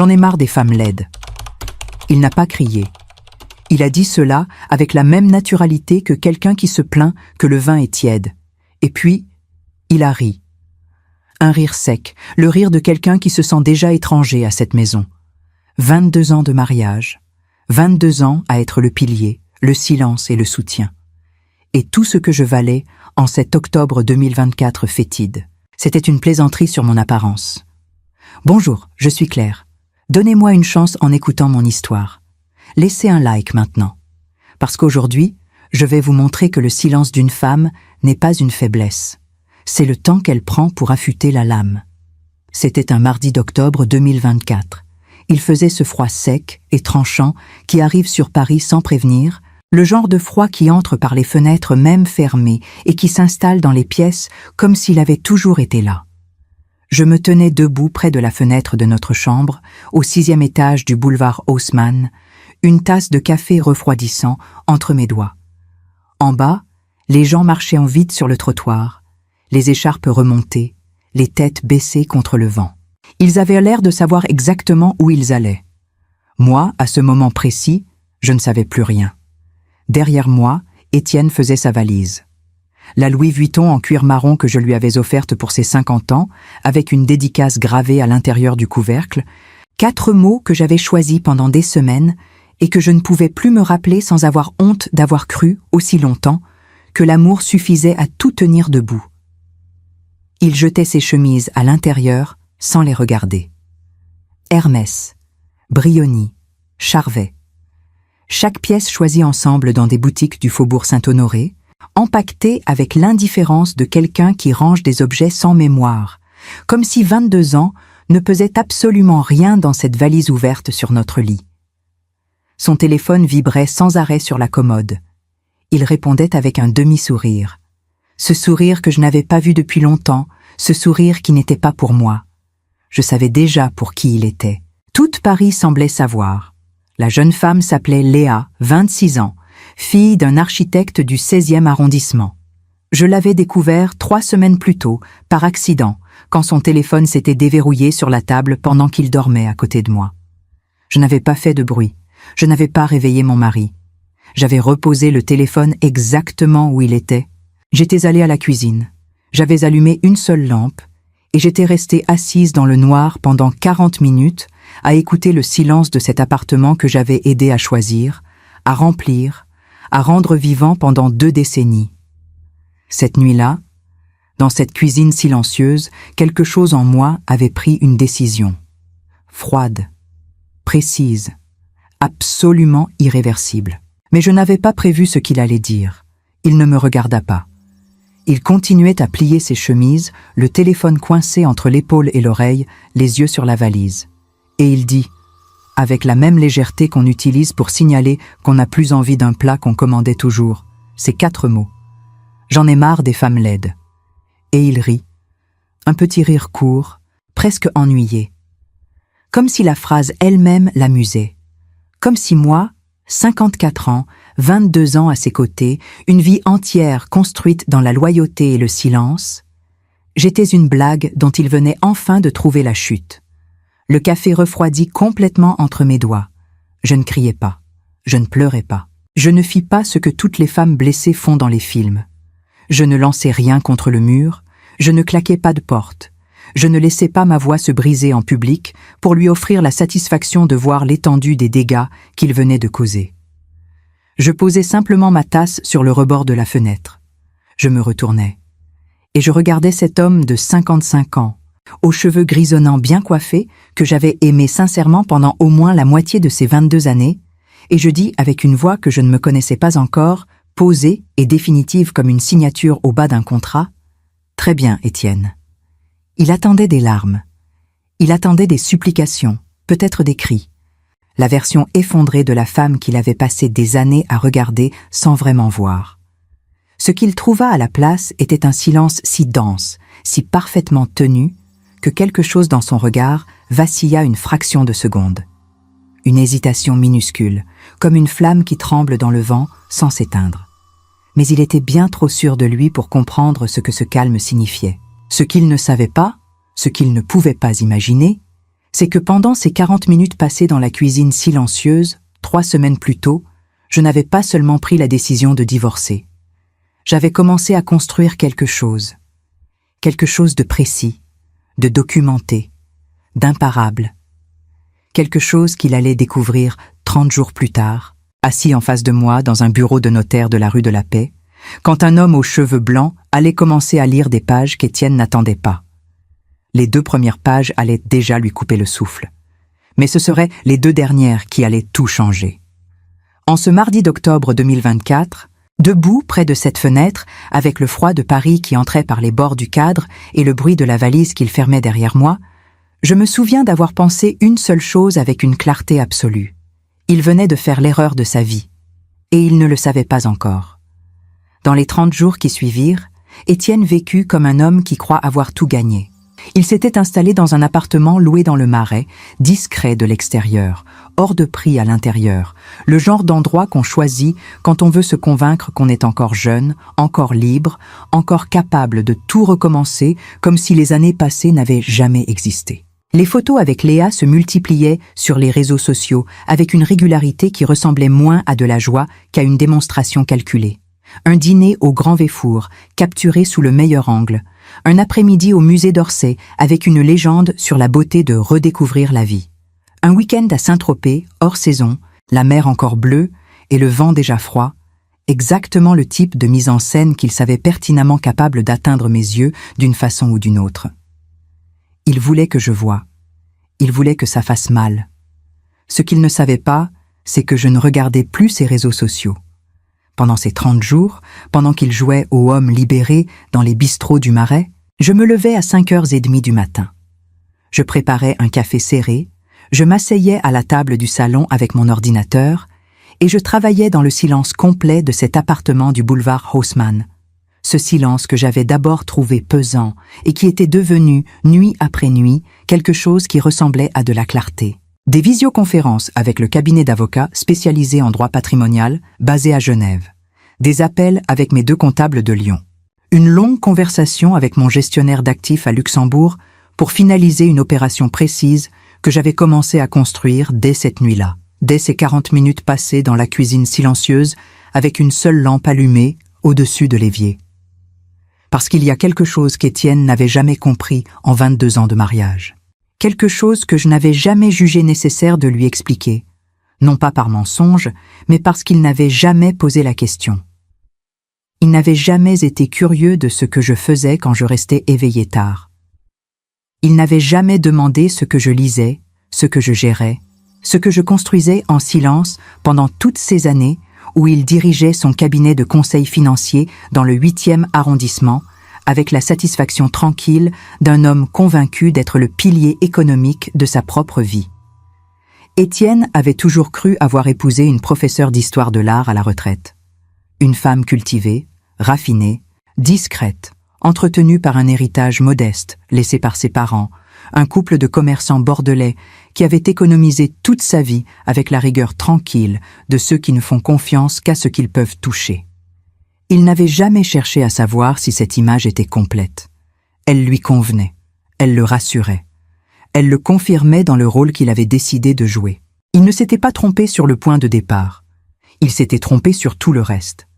J'en ai marre des femmes laides. Il n'a pas crié. Il a dit cela avec la même naturalité que quelqu'un qui se plaint que le vin est tiède. Et puis, il a ri. Un rire sec, le rire de quelqu'un qui se sent déjà étranger à cette maison. 22 ans de mariage, 22 ans à être le pilier, le silence et le soutien. Et tout ce que je valais en cet octobre 2024 fétide. C'était une plaisanterie sur mon apparence. Bonjour, je suis Claire. Donnez-moi une chance en écoutant mon histoire. Laissez un like maintenant. Parce qu'aujourd'hui, je vais vous montrer que le silence d'une femme n'est pas une faiblesse. C'est le temps qu'elle prend pour affûter la lame. C'était un mardi d'octobre 2024. Il faisait ce froid sec et tranchant qui arrive sur Paris sans prévenir, le genre de froid qui entre par les fenêtres même fermées et qui s'installe dans les pièces comme s'il avait toujours été là. Je me tenais debout près de la fenêtre de notre chambre, au 6e étage du boulevard Haussmann, une tasse de café refroidissant entre mes doigts. En bas, les gens marchaient en vide sur le trottoir, les écharpes remontées, les têtes baissées contre le vent. Ils avaient l'air de savoir exactement où ils allaient. Moi, à ce moment précis, je ne savais plus rien. Derrière moi, Étienne faisait sa valise. La Louis Vuitton en cuir marron que je lui avais offerte pour ses 50 ans, avec une dédicace gravée à l'intérieur du couvercle, 4 mots que j'avais choisis pendant des semaines et que je ne pouvais plus me rappeler sans avoir honte d'avoir cru, aussi longtemps, que l'amour suffisait à tout tenir debout. Il jetait ses chemises à l'intérieur sans les regarder. Hermès, Brioni, Charvet. Chaque pièce choisie ensemble dans des boutiques du faubourg Saint-Honoré, empaquetée avec l'indifférence de quelqu'un qui range des objets sans mémoire, comme si 22 ans ne pesaient absolument rien dans cette valise ouverte sur notre lit. Son téléphone vibrait sans arrêt sur la commode. Il répondait avec un demi-sourire. Ce sourire que je n'avais pas vu depuis longtemps, ce sourire qui n'était pas pour moi. Je savais déjà pour qui il était. Toute Paris semblait savoir. La jeune femme s'appelait Léa, 26 ans, fille d'un architecte du 16e arrondissement. Je l'avais découvert 3 semaines plus tôt, par accident, quand son téléphone s'était déverrouillé sur la table pendant qu'il dormait à côté de moi. Je n'avais pas fait de bruit. Je n'avais pas réveillé mon mari. J'avais reposé le téléphone exactement où il était. J'étais allée à la cuisine. J'avais allumé une seule lampe et j'étais restée assise dans le noir pendant 40 minutes à écouter le silence de cet appartement que j'avais aidé à choisir, à remplir, à rendre vivant pendant 2 décennies. Cette nuit-là, dans cette cuisine silencieuse, quelque chose en moi avait pris une décision. Froide, précise, absolument irréversible. Mais je n'avais pas prévu ce qu'il allait dire. Il ne me regarda pas. Il continuait à plier ses chemises, le téléphone coincé entre l'épaule et l'oreille, les yeux sur la valise. Et il dit, avec la même légèreté qu'on utilise pour signaler qu'on n'a plus envie d'un plat qu'on commandait toujours, ces 4 mots. J'en ai marre des femmes laides. Et il rit. Un petit rire court, presque ennuyé. Comme si la phrase elle-même l'amusait. Comme si moi, 54 ans, 22 ans à ses côtés, une vie entière construite dans la loyauté et le silence, j'étais une blague dont il venait enfin de trouver la chute. Le café refroidit complètement entre mes doigts. Je ne criais pas, je ne pleurais pas. Je ne fis pas ce que toutes les femmes blessées font dans les films. Je ne lançais rien contre le mur, je ne claquais pas de porte. Je ne laissais pas ma voix se briser en public pour lui offrir la satisfaction de voir l'étendue des dégâts qu'il venait de causer. Je posais simplement ma tasse sur le rebord de la fenêtre. Je me retournais. Et je regardais cet homme de 55 ans, aux cheveux grisonnants bien coiffés, que j'avais aimé sincèrement pendant au moins la moitié de ces 22 années, et je dis avec une voix que je ne me connaissais pas encore, posée et définitive comme une signature au bas d'un contrat, « Très bien, Étienne. » Il attendait des larmes. Il attendait des supplications, peut-être des cris. La version effondrée de la femme qu'il avait passé des années à regarder sans vraiment voir. Ce qu'il trouva à la place était un silence si dense, si parfaitement tenu, que quelque chose dans son regard vacilla une fraction de seconde. Une hésitation minuscule, comme une flamme qui tremble dans le vent sans s'éteindre. Mais il était bien trop sûr de lui pour comprendre ce que ce calme signifiait. Ce qu'il ne savait pas, ce qu'il ne pouvait pas imaginer, c'est que pendant ces 40 minutes passées dans la cuisine silencieuse, 3 semaines plus tôt, je n'avais pas seulement pris la décision de divorcer. J'avais commencé à construire quelque chose de précis, de documenté, d'imparable, quelque chose qu'il allait découvrir 30 jours plus tard, assis en face de moi dans un bureau de notaire de la rue de la Paix, quand un homme aux cheveux blancs allait commencer à lire des pages qu'Étienne n'attendait pas. Les 2 premières pages allaient déjà lui couper le souffle. Mais ce seraient les 2 dernières qui allaient tout changer. En ce mardi d'octobre 2024, debout près de cette fenêtre, avec le froid de Paris qui entrait par les bords du cadre et le bruit de la valise qu'il fermait derrière moi, je me souviens d'avoir pensé une seule chose avec une clarté absolue. Il venait de faire l'erreur de sa vie, et il ne le savait pas encore. Dans les 30 jours qui suivirent, Étienne vécut comme un homme qui croit avoir tout gagné. Il s'était installé dans un appartement loué dans le Marais, discret de l'extérieur, hors de prix à l'intérieur, le genre d'endroit qu'on choisit quand on veut se convaincre qu'on est encore jeune, encore libre, encore capable de tout recommencer comme si les années passées n'avaient jamais existé. Les photos avec Léa se multipliaient sur les réseaux sociaux avec une régularité qui ressemblait moins à de la joie qu'à une démonstration calculée. Un dîner au Grand Véfour, capturé sous le meilleur angle. Un après-midi au musée d'Orsay, avec une légende sur la beauté de redécouvrir la vie. Un week-end à Saint-Tropez, hors saison, la mer encore bleue et le vent déjà froid. Exactement le type de mise en scène qu'il savait pertinemment capable d'atteindre mes yeux d'une façon ou d'une autre. Il voulait que je voie. Il voulait que ça fasse mal. Ce qu'il ne savait pas, c'est que je ne regardais plus ses réseaux sociaux. Pendant ces 30 jours, pendant qu'il jouait au homme libéré dans les bistrots du Marais, je me levais à 5h30 du matin. Je préparais un café serré, je m'asseyais à la table du salon avec mon ordinateur et je travaillais dans le silence complet de cet appartement du boulevard Haussmann. Ce silence que j'avais d'abord trouvé pesant et qui était devenu, nuit après nuit, quelque chose qui ressemblait à de la clarté. Des visioconférences avec le cabinet d'avocats spécialisé en droit patrimonial, basé à Genève. Des appels avec mes 2 comptables de Lyon. Une longue conversation avec mon gestionnaire d'actifs à Luxembourg pour finaliser une opération précise que j'avais commencé à construire dès cette nuit-là, dès ces 40 minutes passées dans la cuisine silencieuse avec une seule lampe allumée au-dessus de l'évier. Parce qu'il y a quelque chose qu'Étienne n'avait jamais compris en 22 ans de mariage. Quelque chose que je n'avais jamais jugé nécessaire de lui expliquer, non pas par mensonge, mais parce qu'il n'avait jamais posé la question. Il n'avait jamais été curieux de ce que je faisais quand je restais éveillé tard. Il n'avait jamais demandé ce que je lisais, ce que je gérais, ce que je construisais en silence pendant toutes ces années où il dirigeait son cabinet de conseil financier dans le 8e arrondissement, avec la satisfaction tranquille d'un homme convaincu d'être le pilier économique de sa propre vie. Étienne avait toujours cru avoir épousé une professeure d'histoire de l'art à la retraite. Une femme cultivée, raffinée, discrète, entretenue par un héritage modeste laissé par ses parents, un couple de commerçants bordelais qui avait économisé toute sa vie avec la rigueur tranquille de ceux qui ne font confiance qu'à ce qu'ils peuvent toucher. Il n'avait jamais cherché à savoir si cette image était complète. Elle lui convenait, elle le rassurait. Elle le confirmait dans le rôle qu'il avait décidé de jouer. Il ne s'était pas trompé sur le point de départ. Il s'était trompé sur tout le reste.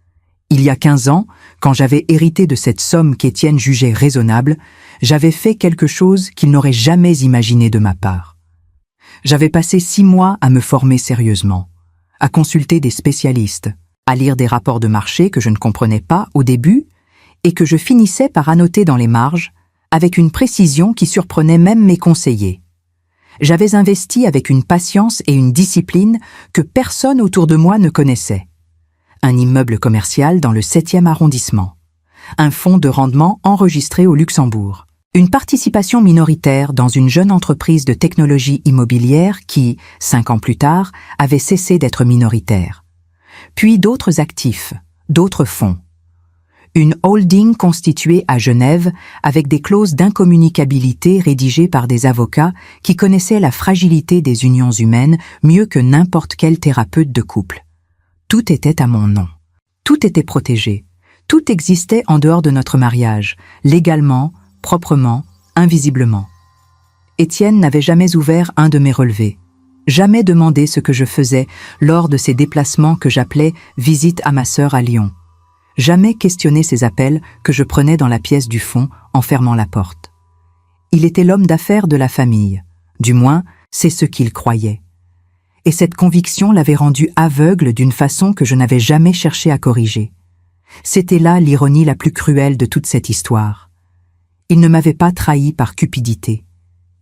Il y a 15 ans, quand j'avais hérité de cette somme qu'Étienne jugeait raisonnable, j'avais fait quelque chose qu'il n'aurait jamais imaginé de ma part. J'avais passé 6 mois à me former sérieusement, à consulter des spécialistes, à lire des rapports de marché que je ne comprenais pas au début et que je finissais par annoter dans les marges avec une précision qui surprenait même mes conseillers. J'avais investi avec une patience et une discipline que personne autour de moi ne connaissait. Un immeuble commercial dans le 7e arrondissement. Un fonds de rendement enregistré au Luxembourg. Une participation minoritaire dans une jeune entreprise de technologie immobilière qui, 5 ans plus tard, avait cessé d'être minoritaire. Puis d'autres actifs, d'autres fonds. Une holding constituée à Genève avec des clauses d'incommunicabilité rédigées par des avocats qui connaissaient la fragilité des unions humaines mieux que n'importe quel thérapeute de couple. Tout était à mon nom. Tout était protégé. Tout existait en dehors de notre mariage, légalement, proprement, invisiblement. Étienne n'avait jamais ouvert un de mes relevés, jamais demandé ce que je faisais lors de ces déplacements que j'appelais « visite à ma sœur à Lyon », jamais questionné ces appels que je prenais dans la pièce du fond en fermant la porte. Il était l'homme d'affaires de la famille, du moins c'est ce qu'il croyait. Et cette conviction l'avait rendu aveugle d'une façon que je n'avais jamais cherché à corriger. C'était là l'ironie la plus cruelle de toute cette histoire. Il ne m'avait pas trahi par cupidité.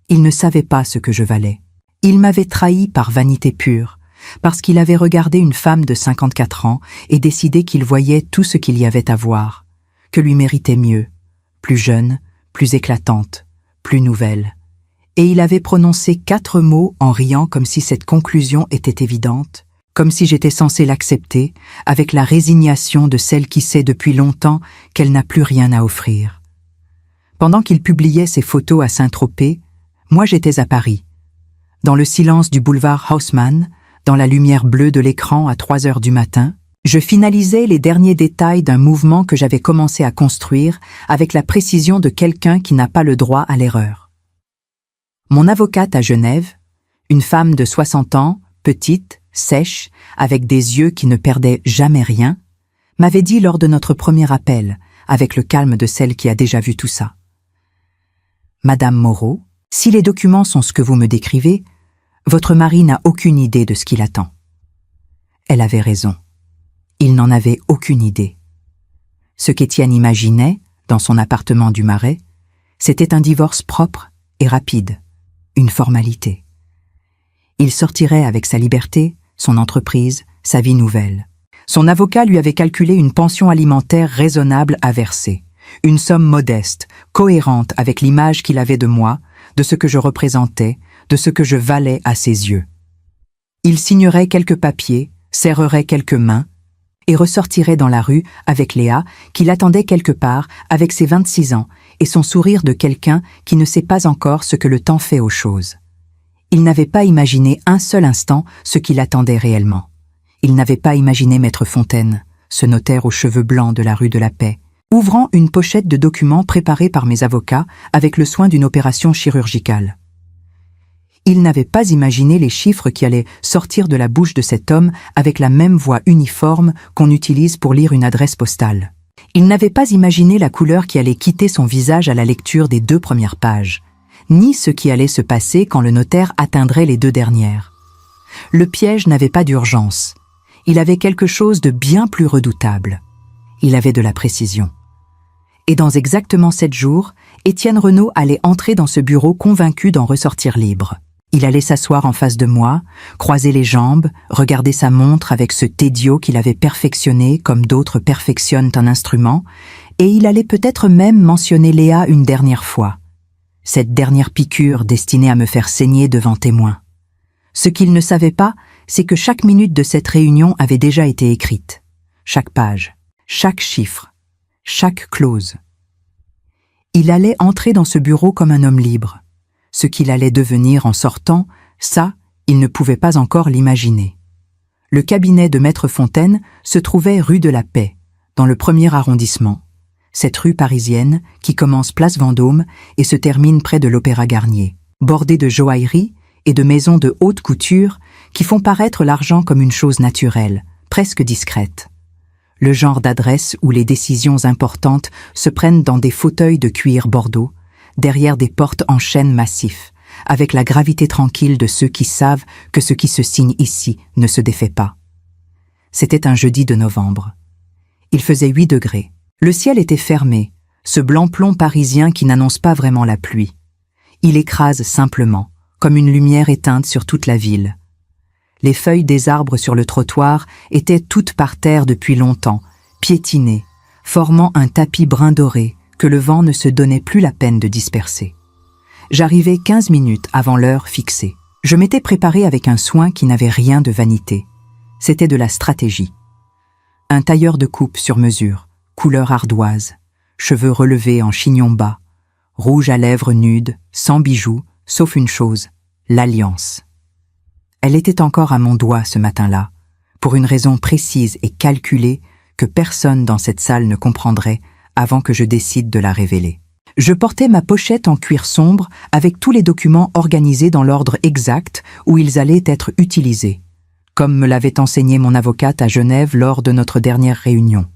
Il ne savait pas ce que je valais. Il m'avait trahi par vanité pure, parce qu'il avait regardé une femme de 54 ans et décidé qu'il voyait tout ce qu'il y avait à voir, que lui méritait mieux, plus jeune, plus éclatante, plus nouvelle. Et il avait prononcé 4 mots en riant comme si cette conclusion était évidente, comme si j'étais censé l'accepter, avec la résignation de celle qui sait depuis longtemps qu'elle n'a plus rien à offrir. Pendant qu'il publiait ses photos à Saint-Tropez, moi j'étais à Paris. Dans le silence du boulevard Haussmann, dans la lumière bleue de l'écran à 3 heures du matin, je finalisais les derniers détails d'un mouvement que j'avais commencé à construire avec la précision de quelqu'un qui n'a pas le droit à l'erreur. Mon avocate à Genève, une femme de 60 ans, petite, sèche, avec des yeux qui ne perdaient jamais rien, m'avait dit lors de notre premier appel, avec le calme de celle qui a déjà vu tout ça. « Madame Moreau, si les documents sont ce que vous me décrivez, votre mari n'a aucune idée de ce qu'il attend. » Elle avait raison. Il n'en avait aucune idée. Ce qu'Étienne imaginait, dans son appartement du Marais, c'était un divorce propre et rapide, une formalité. Il sortirait avec sa liberté, son entreprise, sa vie nouvelle. Son avocat lui avait calculé une pension alimentaire raisonnable à verser, une somme modeste, cohérente avec l'image qu'il avait de moi, de ce que je représentais, de ce que je valais à ses yeux. Il signerait quelques papiers, serrerait quelques mains, et ressortirait dans la rue avec Léa, qui l'attendait quelque part avec ses 26 ans et son sourire de quelqu'un qui ne sait pas encore ce que le temps fait aux choses. Il n'avait pas imaginé un seul instant ce qui l'attendait réellement. Il n'avait pas imaginé Maître Fontaine, ce notaire aux cheveux blancs de la rue de la Paix, ouvrant une pochette de documents préparés par mes avocats avec le soin d'une opération chirurgicale. Il n'avait pas imaginé les chiffres qui allaient sortir de la bouche de cet homme avec la même voix uniforme qu'on utilise pour lire une adresse postale. Il n'avait pas imaginé la couleur qui allait quitter son visage à la lecture des 2 premières pages, ni ce qui allait se passer quand le notaire atteindrait les 2 dernières. Le piège n'avait pas d'urgence. Il avait quelque chose de bien plus redoutable. Il avait de la précision. Et dans exactement 7 jours, Étienne Renaud allait entrer dans ce bureau convaincu d'en ressortir libre. Il allait s'asseoir en face de moi, croiser les jambes, regarder sa montre avec ce tédio qu'il avait perfectionné comme d'autres perfectionnent un instrument, et il allait peut-être même mentionner Léa une dernière fois. Cette dernière piqûre destinée à me faire saigner devant témoins. Ce qu'il ne savait pas, c'est que chaque minute de cette réunion avait déjà été écrite. Chaque page, chaque chiffre, chaque clause. Il allait entrer dans ce bureau comme un homme libre. Ce qu'il allait devenir en sortant, ça, il ne pouvait pas encore l'imaginer. Le cabinet de Maître Fontaine se trouvait rue de la Paix, dans le 1er arrondissement. Cette rue parisienne qui commence place Vendôme et se termine près de l'Opéra Garnier, bordée de joailleries et de maisons de haute couture qui font paraître l'argent comme une chose naturelle, presque discrète. Le genre d'adresse où les décisions importantes se prennent dans des fauteuils de cuir bordeaux, derrière des portes en chêne massif, avec la gravité tranquille de ceux qui savent que ce qui se signe ici ne se défait pas. C'était un jeudi de novembre. Il faisait 8 degrés. Le ciel était fermé, ce blanc-plomb parisien qui n'annonce pas vraiment la pluie. Il écrase simplement, comme une lumière éteinte sur toute la ville. Les feuilles des arbres sur le trottoir étaient toutes par terre depuis longtemps, piétinées, formant un tapis brun doré que le vent ne se donnait plus la peine de disperser. J'arrivais 15 minutes avant l'heure fixée. Je m'étais préparé avec un soin qui n'avait rien de vanité. C'était de la stratégie. Un tailleur de coupe sur mesure, couleur ardoise, cheveux relevés en chignon bas, rouge à lèvres nudes, sans bijoux, sauf une chose, l'alliance. Elle était encore à mon doigt ce matin-là, pour une raison précise et calculée que personne dans cette salle ne comprendrait avant que je décide de la révéler. Je portais ma pochette en cuir sombre avec tous les documents organisés dans l'ordre exact où ils allaient être utilisés, comme me l'avait enseigné mon avocate à Genève lors de notre dernière réunion.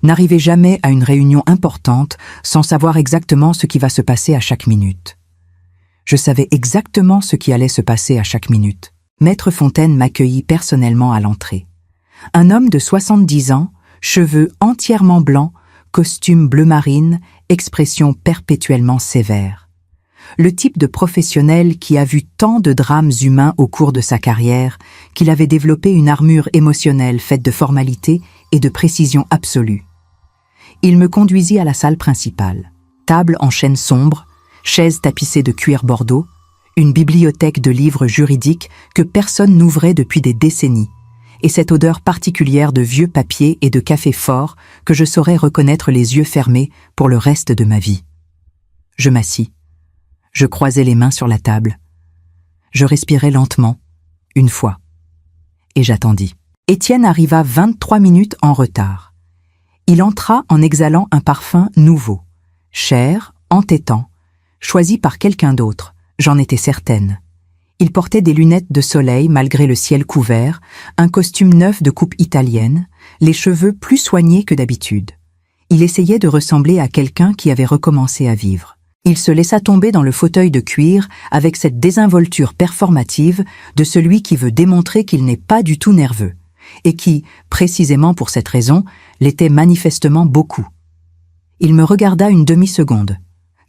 N'arrivez jamais à une réunion importante sans savoir exactement ce qui va se passer à chaque minute. Je savais exactement ce qui allait se passer à chaque minute. Maître Fontaine m'accueillit personnellement à l'entrée. Un homme de 70 ans, cheveux entièrement blancs, costume bleu marine, expression perpétuellement sévère. Le type de professionnel qui a vu tant de drames humains au cours de sa carrière qu'il avait développé une armure émotionnelle faite de formalité et de précision absolue. Il me conduisit à la salle principale. Table en chêne sombre, chaises tapissées de cuir bordeaux, une bibliothèque de livres juridiques que personne n'ouvrait depuis des décennies, et cette odeur particulière de vieux papier et de café fort que je saurais reconnaître les yeux fermés pour le reste de ma vie. Je m'assis. Je croisai les mains sur la table. Je respirai lentement, une fois, et j'attendis. Étienne arriva 23 minutes en retard. Il entra en exhalant un parfum nouveau, cher, entêtant, choisi par quelqu'un d'autre, j'en étais certaine. Il portait des lunettes de soleil malgré le ciel couvert, un costume neuf de coupe italienne, les cheveux plus soignés que d'habitude. Il essayait de ressembler à quelqu'un qui avait recommencé à vivre. Il se laissa tomber dans le fauteuil de cuir avec cette désinvolture performative de celui qui veut démontrer qu'il n'est pas du tout nerveux, et qui, précisément pour cette raison, l'était manifestement beaucoup. Il me regarda une demi-seconde,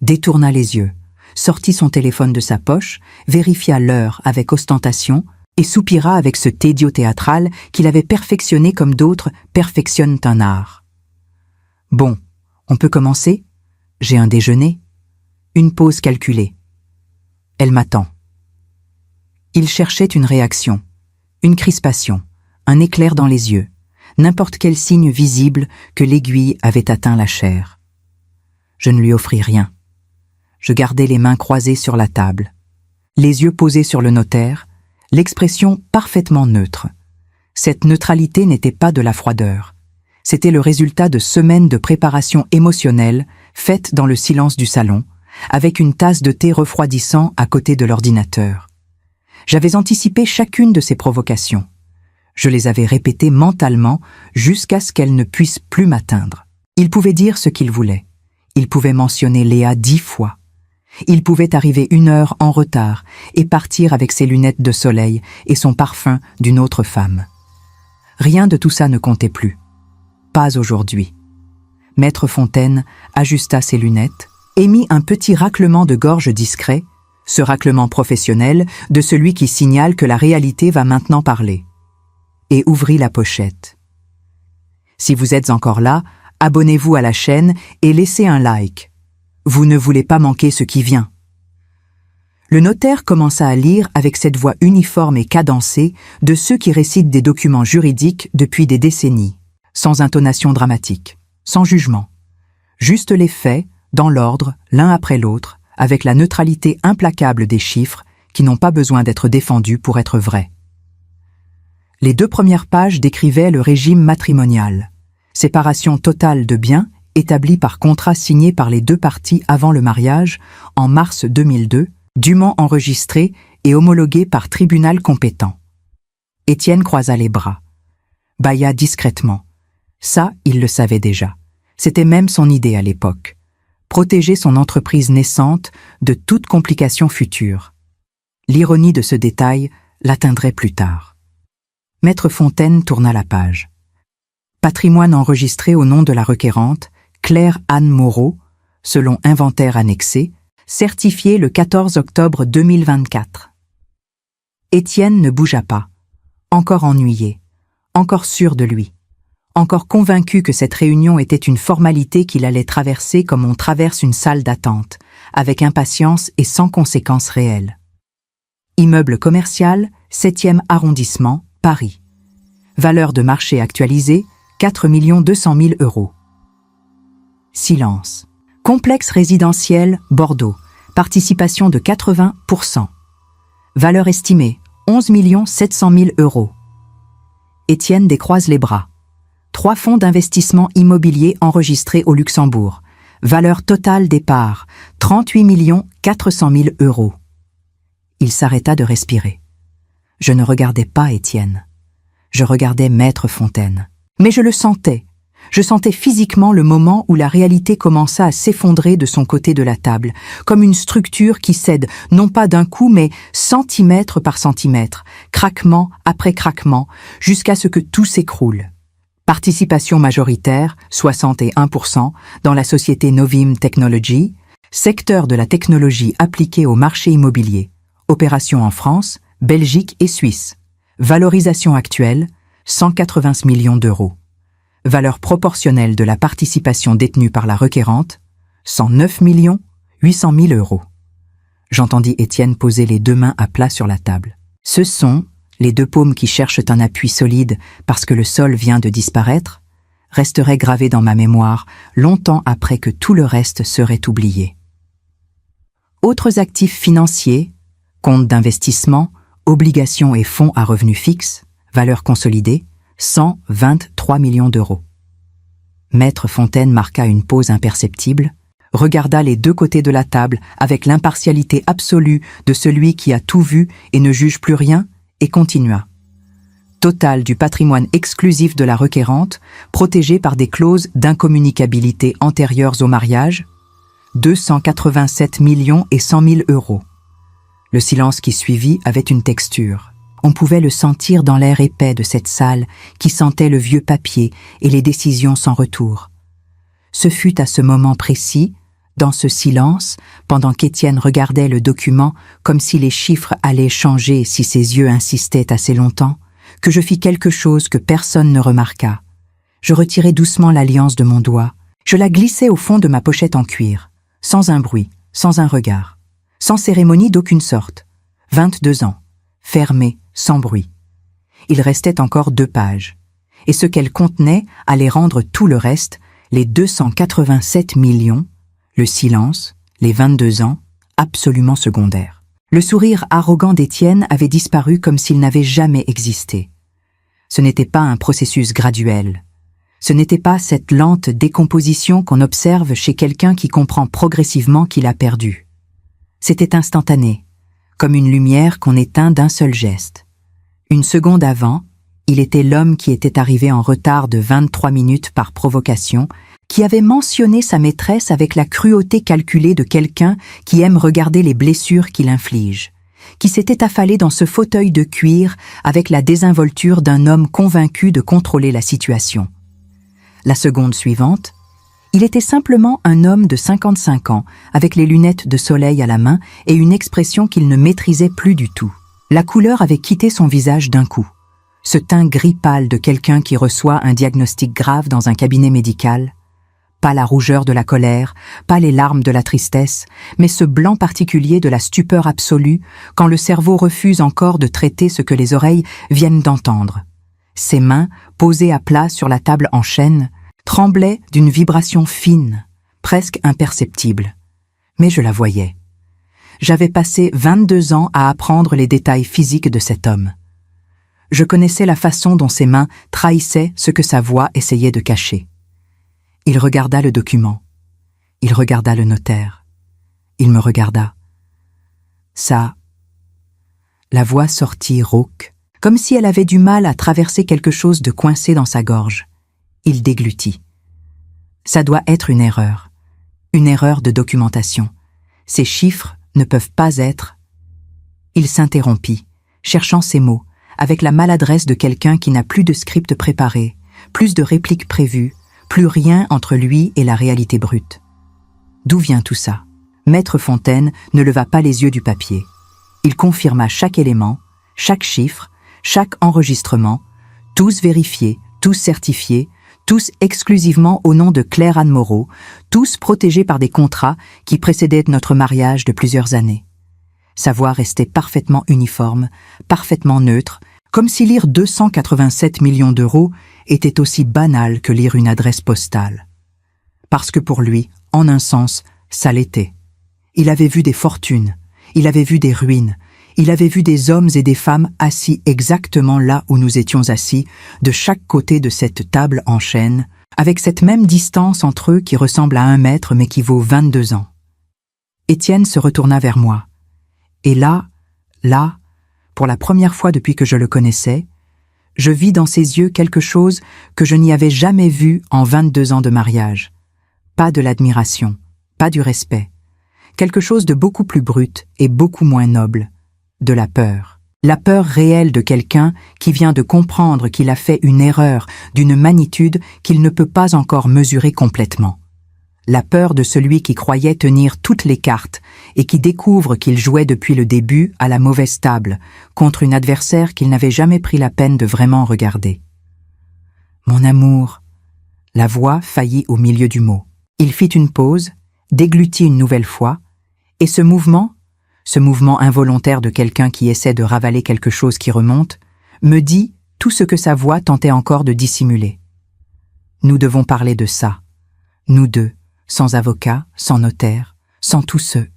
détourna les yeux, sortit son téléphone de sa poche, vérifia l'heure avec ostentation et soupira avec ce tédio théâtral qu'il avait perfectionné comme d'autres perfectionnent un art. « Bon, on peut commencer ? J'ai un déjeuner. » Une pause calculée. Elle m'attend. Il cherchait une réaction, une crispation, un éclair dans les yeux, n'importe quel signe visible que l'aiguille avait atteint la chair. Je ne lui offris rien. Je gardai les mains croisées sur la table, les yeux posés sur le notaire, l'expression parfaitement neutre. Cette neutralité n'était pas de la froideur. C'était le résultat de semaines de préparation émotionnelle faites dans le silence du salon, avec une tasse de thé refroidissant à côté de l'ordinateur. J'avais anticipé chacune de ces provocations. Je les avais répétées mentalement jusqu'à ce qu'elles ne puissent plus m'atteindre. Il pouvait dire ce qu'il voulait. Il pouvait mentionner Léa 10 fois. Il pouvait arriver 1 heure en retard et partir avec ses lunettes de soleil et son parfum d'une autre femme. Rien de tout ça ne comptait plus. Pas aujourd'hui. Maître Fontaine ajusta ses lunettes, émit un petit raclement de gorge discret, ce raclement professionnel de celui qui signale que la réalité va maintenant parler, et ouvrit la pochette. Si vous êtes encore là, abonnez-vous à la chaîne et laissez un like. Vous ne voulez pas manquer ce qui vient. Le notaire commença à lire avec cette voix uniforme et cadencée de ceux qui récitent des documents juridiques depuis des décennies, sans intonation dramatique, sans jugement. Juste les faits, dans l'ordre, l'un après l'autre, avec la neutralité implacable des chiffres qui n'ont pas besoin d'être défendus pour être vrais. Les 2 premières pages décrivaient le régime matrimonial, séparation totale de biens établie par contrat signé par les 2 parties avant le mariage en mars 2002, dûment enregistré et homologué par tribunal compétent. Étienne croisa les bras, bâilla discrètement. Ça, il le savait déjà. C'était même son idée à l'époque. Protéger son entreprise naissante de toute complication future. L'ironie de ce détail l'atteindrait plus tard. Maître Fontaine tourna la page. Patrimoine enregistré au nom de la requérante, Claire Anne Moreau, selon inventaire annexé, certifié le 14 octobre 2024. Étienne ne bougea pas, encore ennuyé, encore sûr de lui, encore convaincu que cette réunion était une formalité qu'il allait traverser comme on traverse une salle d'attente, avec impatience et sans conséquences réelles. Immeuble commercial, 7e arrondissement, Paris. Valeur de marché actualisée, 4 200 000 €. Silence. Complexe résidentiel, Bordeaux. Participation de 80%. Valeur estimée, 11 700 000 €. Étienne décroise les bras. 3 fonds d'investissement immobilier enregistrés au Luxembourg. Valeur totale des parts, 38 400 000 euros. Il s'arrêta de respirer. Je ne regardais pas Étienne. Je regardais Maître Fontaine. Mais je le sentais. Je sentais physiquement le moment où la réalité commença à s'effondrer de son côté de la table, comme une structure qui cède, non pas d'un coup, mais centimètre par centimètre, craquement après craquement, jusqu'à ce que tout s'écroule. Participation majoritaire, 61%, dans la société Novim Technology, secteur de la technologie appliquée au marché immobilier, opération en France, Belgique et Suisse. Valorisation actuelle, 180 millions d'euros. Valeur proportionnelle de la participation détenue par la requérante, 109 800 000 euros. J'entendis Étienne poser les deux mains à plat sur la table. Ce sont, les deux paumes qui cherchent un appui solide parce que le sol vient de disparaître, resteraient gravés dans ma mémoire longtemps après que tout le reste serait oublié. Autres actifs financiers, comptes d'investissement, obligations et fonds à revenus fixes, valeur consolidée, 123 millions d'euros. Maître Fontaine marqua une pause imperceptible, regarda les deux côtés de la table avec l'impartialité absolue de celui qui a tout vu et ne juge plus rien, et continua. Total du patrimoine exclusif de la requérante, protégé par des clauses d'incommunicabilité antérieures au mariage, 287 millions et 100 000 euros. Le silence qui suivit avait une texture. On pouvait le sentir dans l'air épais de cette salle qui sentait le vieux papier et les décisions sans retour. Ce fut à ce moment précis, dans ce silence, pendant qu'Étienne regardait le document comme si les chiffres allaient changer si ses yeux insistaient assez longtemps, que je fis quelque chose que personne ne remarqua. Je retirai doucement l'alliance de mon doigt, je la glissai au fond de ma pochette en cuir, sans un bruit, sans un regard, sans cérémonie d'aucune sorte. 22 ans, fermée, sans bruit. Il restait encore 2 pages, et ce qu'elle contenait allait rendre tout le reste, les 287 millions, le silence, les 22 ans, absolument secondaires. Le sourire arrogant d'Étienne avait disparu comme s'il n'avait jamais existé. Ce n'était pas un processus graduel. Ce n'était pas cette lente décomposition qu'on observe chez quelqu'un qui comprend progressivement qu'il a perdu. C'était instantané, comme une lumière qu'on éteint d'un seul geste. Une seconde avant, il était l'homme qui était arrivé en retard de 23 minutes par provocation, qui avait mentionné sa maîtresse avec la cruauté calculée de quelqu'un qui aime regarder les blessures qu'il inflige, qui s'était affalé dans ce fauteuil de cuir avec la désinvolture d'un homme convaincu de contrôler la situation. La seconde suivante, il était simplement un homme de 55 ans, avec les lunettes de soleil à la main et une expression qu'il ne maîtrisait plus du tout. La couleur avait quitté son visage d'un coup. Ce teint gris pâle de quelqu'un qui reçoit un diagnostic grave dans un cabinet médical. Pas la rougeur de la colère, pas les larmes de la tristesse, mais ce blanc particulier de la stupeur absolue quand le cerveau refuse encore de traiter ce que les oreilles viennent d'entendre. Ses mains, posées à plat sur la table en chêne, tremblaient d'une vibration fine, presque imperceptible. Mais je la voyais. J'avais passé 22 ans à apprendre les détails physiques de cet homme. Je connaissais la façon dont ses mains trahissaient ce que sa voix essayait de cacher. Il regarda le document. Il regarda le notaire. Il me regarda. Ça... La voix sortit rauque, comme si elle avait du mal à traverser quelque chose de coincé dans sa gorge. Il déglutit. Ça doit être une erreur de documentation. Ces chiffres ne peuvent pas être... Il s'interrompit, cherchant ses mots, avec la maladresse de quelqu'un qui n'a plus de script préparé, plus de répliques prévues, plus rien entre lui et la réalité brute. D'où vient tout ça? Maître Fontaine ne leva pas les yeux du papier. Il confirma chaque élément, chaque chiffre, chaque enregistrement, tous vérifiés, tous certifiés, tous exclusivement au nom de Claire-Anne Moreau, tous protégés par des contrats qui précédaient notre mariage de plusieurs années. Sa voix restait parfaitement uniforme, parfaitement neutre, comme si lire 287 millions d'euros était aussi banal que lire une adresse postale. Parce que pour lui, en un sens, ça l'était. Il avait vu des fortunes, il avait vu des ruines, il avait vu des hommes et des femmes assis exactement là où nous étions assis, de chaque côté de cette table en chêne, avec cette même distance entre eux qui ressemble à 1 mètre mais qui vaut 22 ans. Étienne se retourna vers moi. Et là, pour la première fois depuis que je le connaissais, je vis dans ses yeux quelque chose que je n'y avais jamais vu en 22 ans de mariage. Pas de l'admiration, pas du respect. Quelque chose de beaucoup plus brut et beaucoup moins noble. De la peur. La peur réelle de quelqu'un qui vient de comprendre qu'il a fait une erreur d'une magnitude qu'il ne peut pas encore mesurer complètement. La peur de celui qui croyait tenir toutes les cartes et qui découvre qu'il jouait depuis le début à la mauvaise table contre une adversaire qu'il n'avait jamais pris la peine de vraiment regarder. « Mon amour !» La voix faillit au milieu du mot. Il fit une pause, déglutit une nouvelle fois, et ce mouvement involontaire de quelqu'un qui essaie de ravaler quelque chose qui remonte, me dit tout ce que sa voix tentait encore de dissimuler. Nous devons parler de ça, nous deux, sans avocat, sans notaire, sans tous ceux.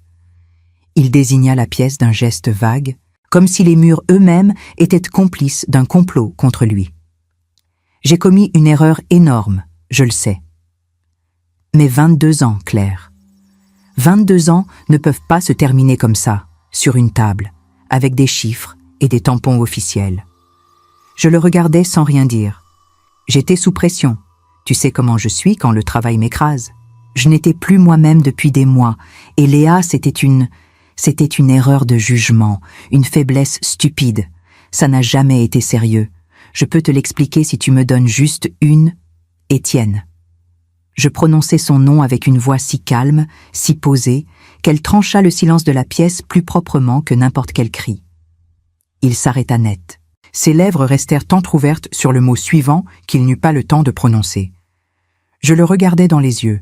Il désigna la pièce d'un geste vague, comme si les murs eux-mêmes étaient complices d'un complot contre lui. J'ai commis une erreur énorme, je le sais. Mais 22 ans, Claire. 22 ans ne peuvent pas se terminer comme ça, sur une table, avec des chiffres et des tampons officiels. Je le regardais sans rien dire. J'étais sous pression. Tu sais comment je suis quand le travail m'écrase. Je n'étais plus moi-même depuis des mois, et Léa, c'était une erreur de jugement, une faiblesse stupide. Ça n'a jamais été sérieux. Je peux te l'expliquer si tu me donnes juste une... Étienne. Je prononçai son nom avec une voix si calme, si posée, qu'elle trancha le silence de la pièce plus proprement que n'importe quel cri. Il s'arrêta net. Ses lèvres restèrent entr'ouvertes sur le mot suivant qu'il n'eut pas le temps de prononcer. Je le regardais dans les yeux,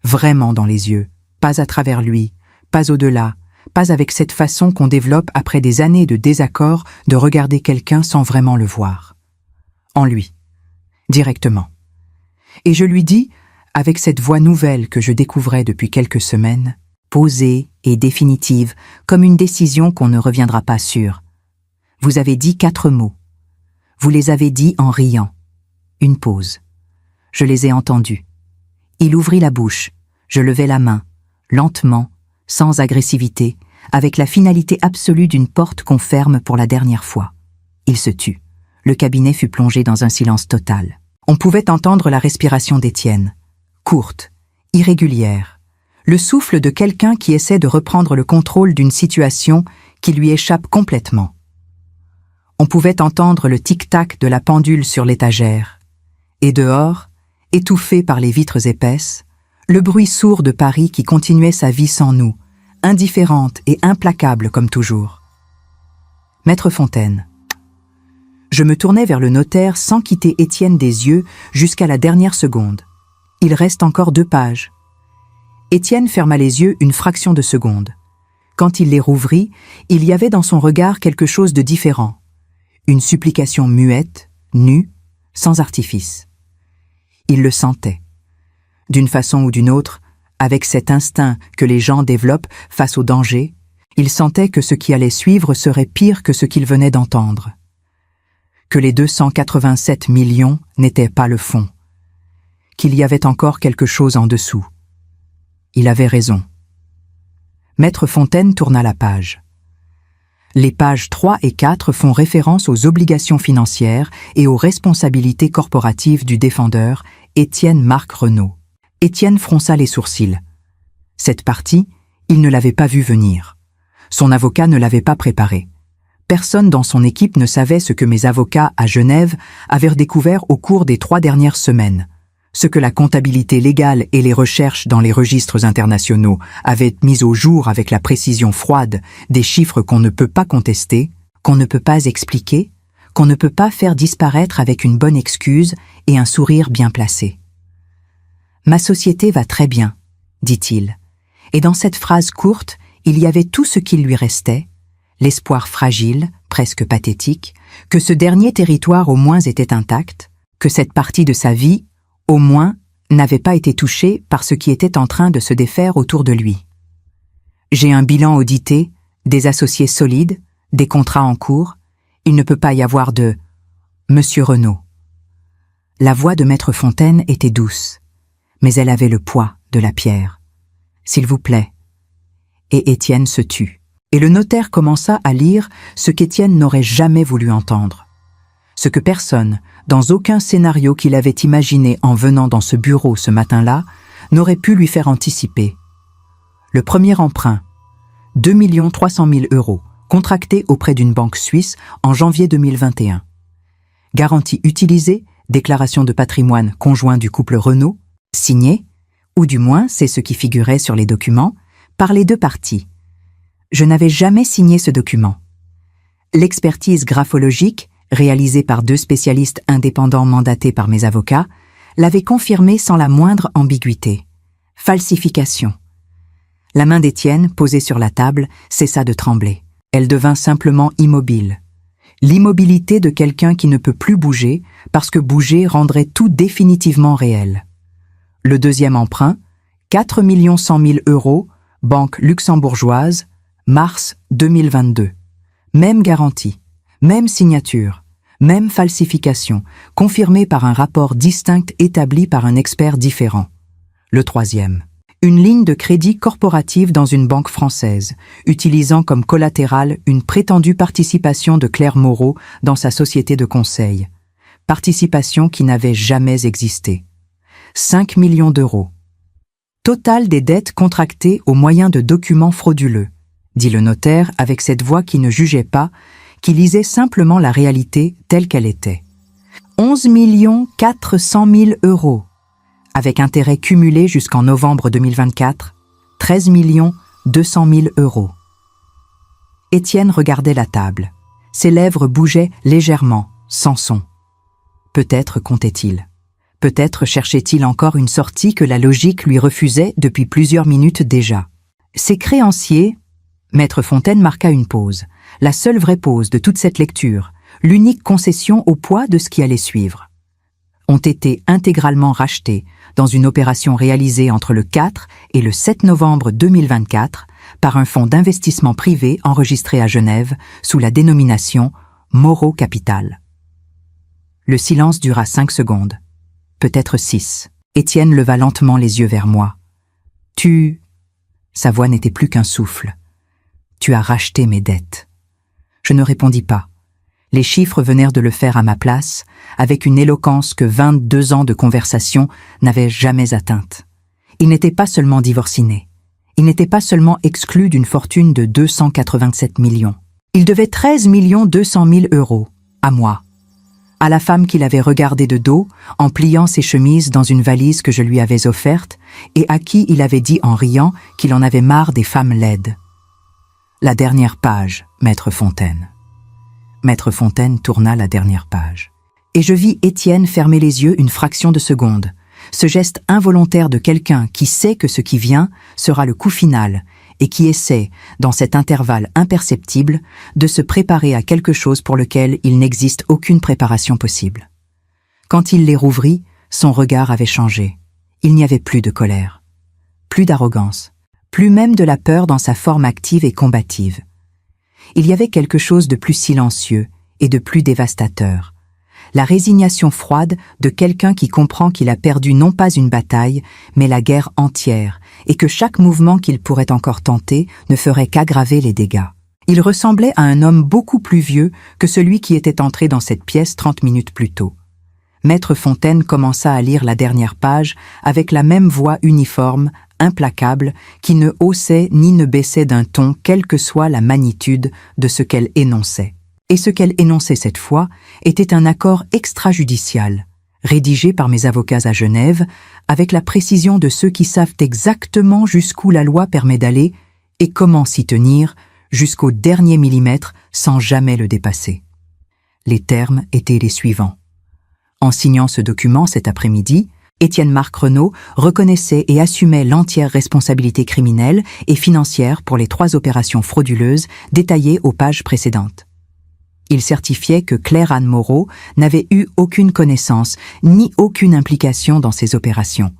vraiment dans les yeux, pas à travers lui, pas au-delà, pas avec cette façon qu'on développe après des années de désaccord de regarder quelqu'un sans vraiment le voir. En lui, directement. Et je lui dis, avec cette voix nouvelle que je découvrais depuis quelques semaines, posée et définitive, comme une décision qu'on ne reviendra pas sur. Vous avez dit 4 mots. Vous les avez dit en riant. Une pause. Je les ai entendus. Il ouvrit la bouche. Je levai la main, lentement, sans agressivité, avec la finalité absolue d'une porte qu'on ferme pour la dernière fois. Il se tut. Le cabinet fut plongé dans un silence total. On pouvait entendre la respiration d'Étienne, courte, irrégulière, le souffle de quelqu'un qui essaie de reprendre le contrôle d'une situation qui lui échappe complètement. On pouvait entendre le tic-tac de la pendule sur l'étagère, et dehors, étouffé par les vitres épaisses, le bruit sourd de Paris qui continuait sa vie sans nous, indifférente et implacable comme toujours. Maître Fontaine. Je me tournai vers le notaire sans quitter Étienne des yeux jusqu'à la dernière seconde. Il reste encore 2 pages. Étienne ferma les yeux une fraction de seconde. Quand il les rouvrit, il y avait dans son regard quelque chose de différent. Une supplication muette, nue, sans artifice. Il le sentait. D'une façon ou d'une autre, avec cet instinct que les gens développent face au danger, il sentait que ce qui allait suivre serait pire que ce qu'il venait d'entendre. Que les 287 millions n'étaient pas le fond. Qu'il y avait encore quelque chose en dessous. Il avait raison. Maître Fontaine tourna la page. Les pages 3 et 4 font référence aux obligations financières et aux responsabilités corporatives du défendeur, Étienne Marc Renaud. Étienne fronça les sourcils. Cette partie, il ne l'avait pas vue venir. Son avocat ne l'avait pas préparée. Personne dans son équipe ne savait ce que mes avocats à Genève avaient découvert au cours des 3 dernières semaines, ce que la comptabilité légale et les recherches dans les registres internationaux avaient mis au jour avec la précision froide des chiffres qu'on ne peut pas contester, qu'on ne peut pas expliquer, qu'on ne peut pas faire disparaître avec une bonne excuse et un sourire bien placé. « Ma société va très bien », dit-il, et dans cette phrase courte, il y avait tout ce qu'il lui restait, l'espoir fragile, presque pathétique, que ce dernier territoire au moins était intact, que cette partie de sa vie, au moins, n'avait pas été touchée par ce qui était en train de se défaire autour de lui. J'ai un bilan audité, des associés solides, des contrats en cours, il ne peut pas y avoir de « Monsieur Renaud ». La voix de Maître Fontaine était douce, mais elle avait le poids de la pierre. « S'il vous plaît. » Et Étienne se tut. Et le notaire commença à lire ce qu'Étienne n'aurait jamais voulu entendre. Ce que personne, dans aucun scénario qu'il avait imaginé en venant dans ce bureau ce matin-là, n'aurait pu lui faire anticiper. Le premier emprunt, 2 300 000 €, contracté auprès d'une banque suisse en janvier 2021. Garantie utilisée, déclaration de patrimoine conjoint du couple Renault, signée, ou du moins c'est ce qui figurait sur les documents, par les deux parties. Je n'avais jamais signé ce document. L'expertise graphologique, réalisée par 2 spécialistes indépendants mandatés par mes avocats, l'avait confirmé sans la moindre ambiguïté. Falsification. La main d'Étienne, posée sur la table, cessa de trembler. Elle devint simplement immobile. L'immobilité de quelqu'un qui ne peut plus bouger, parce que bouger rendrait tout définitivement réel. Le deuxième emprunt, 4 100 000 €, banque luxembourgeoise, mars 2022. Même garantie, même signature, même falsification, confirmée par un rapport distinct établi par un expert différent. Le troisième. Une ligne de crédit corporative dans une banque française, utilisant comme collatéral une prétendue participation de Claire Moreau dans sa société de conseil. Participation qui n'avait jamais existé. 5 millions d'euros. Total des dettes contractées au moyen de documents frauduleux, dit le notaire avec cette voix qui ne jugeait pas, qui lisait simplement la réalité telle qu'elle était. 11 400 000 €. Avec intérêt cumulé jusqu'en novembre 2024, 13 200 000 €. Étienne regardait la table. Ses lèvres bougeaient légèrement, sans son. Peut-être comptait-il. Peut-être cherchait-il encore une sortie que la logique lui refusait depuis plusieurs minutes déjà. Ses créanciers... Maître Fontaine marqua une pause, la seule vraie pause de toute cette lecture, l'unique concession au poids de ce qui allait suivre. Ont été intégralement rachetés dans une opération réalisée entre le 4 et le 7 novembre 2024 par un fonds d'investissement privé enregistré à Genève sous la dénomination Moreau Capital. Le silence dura 5 secondes, peut-être 6. Étienne leva lentement les yeux vers moi. « Tu... » Sa voix n'était plus qu'un souffle. « Tu as racheté mes dettes. » Je ne répondis pas. Les chiffres venèrent de le faire à ma place, avec une éloquence que 22 ans de conversation n'avaient jamais atteinte. Il n'était pas seulement divorciné. Il n'était pas seulement exclu d'une fortune de 287 millions. Il devait 13 200 000 €, à moi. À la femme qu'il avait regardée de dos, en pliant ses chemises dans une valise que je lui avais offerte, et à qui il avait dit en riant qu'il en avait marre des femmes laides. La dernière page, Maître Fontaine. Maître Fontaine tourna la dernière page. Et je vis Étienne fermer les yeux une fraction de seconde. Ce geste involontaire de quelqu'un qui sait que ce qui vient sera le coup final et qui essaie, dans cet intervalle imperceptible, de se préparer à quelque chose pour lequel il n'existe aucune préparation possible. Quand il les rouvrit, son regard avait changé. Il n'y avait plus de colère, plus d'arrogance, plus même de la peur dans sa forme active et combative. Il y avait quelque chose de plus silencieux et de plus dévastateur. La résignation froide de quelqu'un qui comprend qu'il a perdu non pas une bataille, mais la guerre entière, et que chaque mouvement qu'il pourrait encore tenter ne ferait qu'aggraver les dégâts. Il ressemblait à un homme beaucoup plus vieux que celui qui était entré dans cette pièce 30 minutes plus tôt. Maître Fontaine commença à lire la dernière page avec la même voix uniforme, implacable, qui ne haussait ni ne baissait d'un ton quelle que soit la magnitude de ce qu'elle énonçait. Et ce qu'elle énonçait cette fois était un accord extrajudicial, rédigé par mes avocats à Genève, avec la précision de ceux qui savent exactement jusqu'où la loi permet d'aller et comment s'y tenir jusqu'au dernier millimètre sans jamais le dépasser. Les termes étaient les suivants. En signant ce document cet après-midi, Étienne-Marc Renault reconnaissait et assumait l'entière responsabilité criminelle et financière pour les 3 opérations frauduleuses détaillées aux pages précédentes. Il certifiait que Claire-Anne Moreau n'avait eu aucune connaissance ni aucune implication dans ces opérations,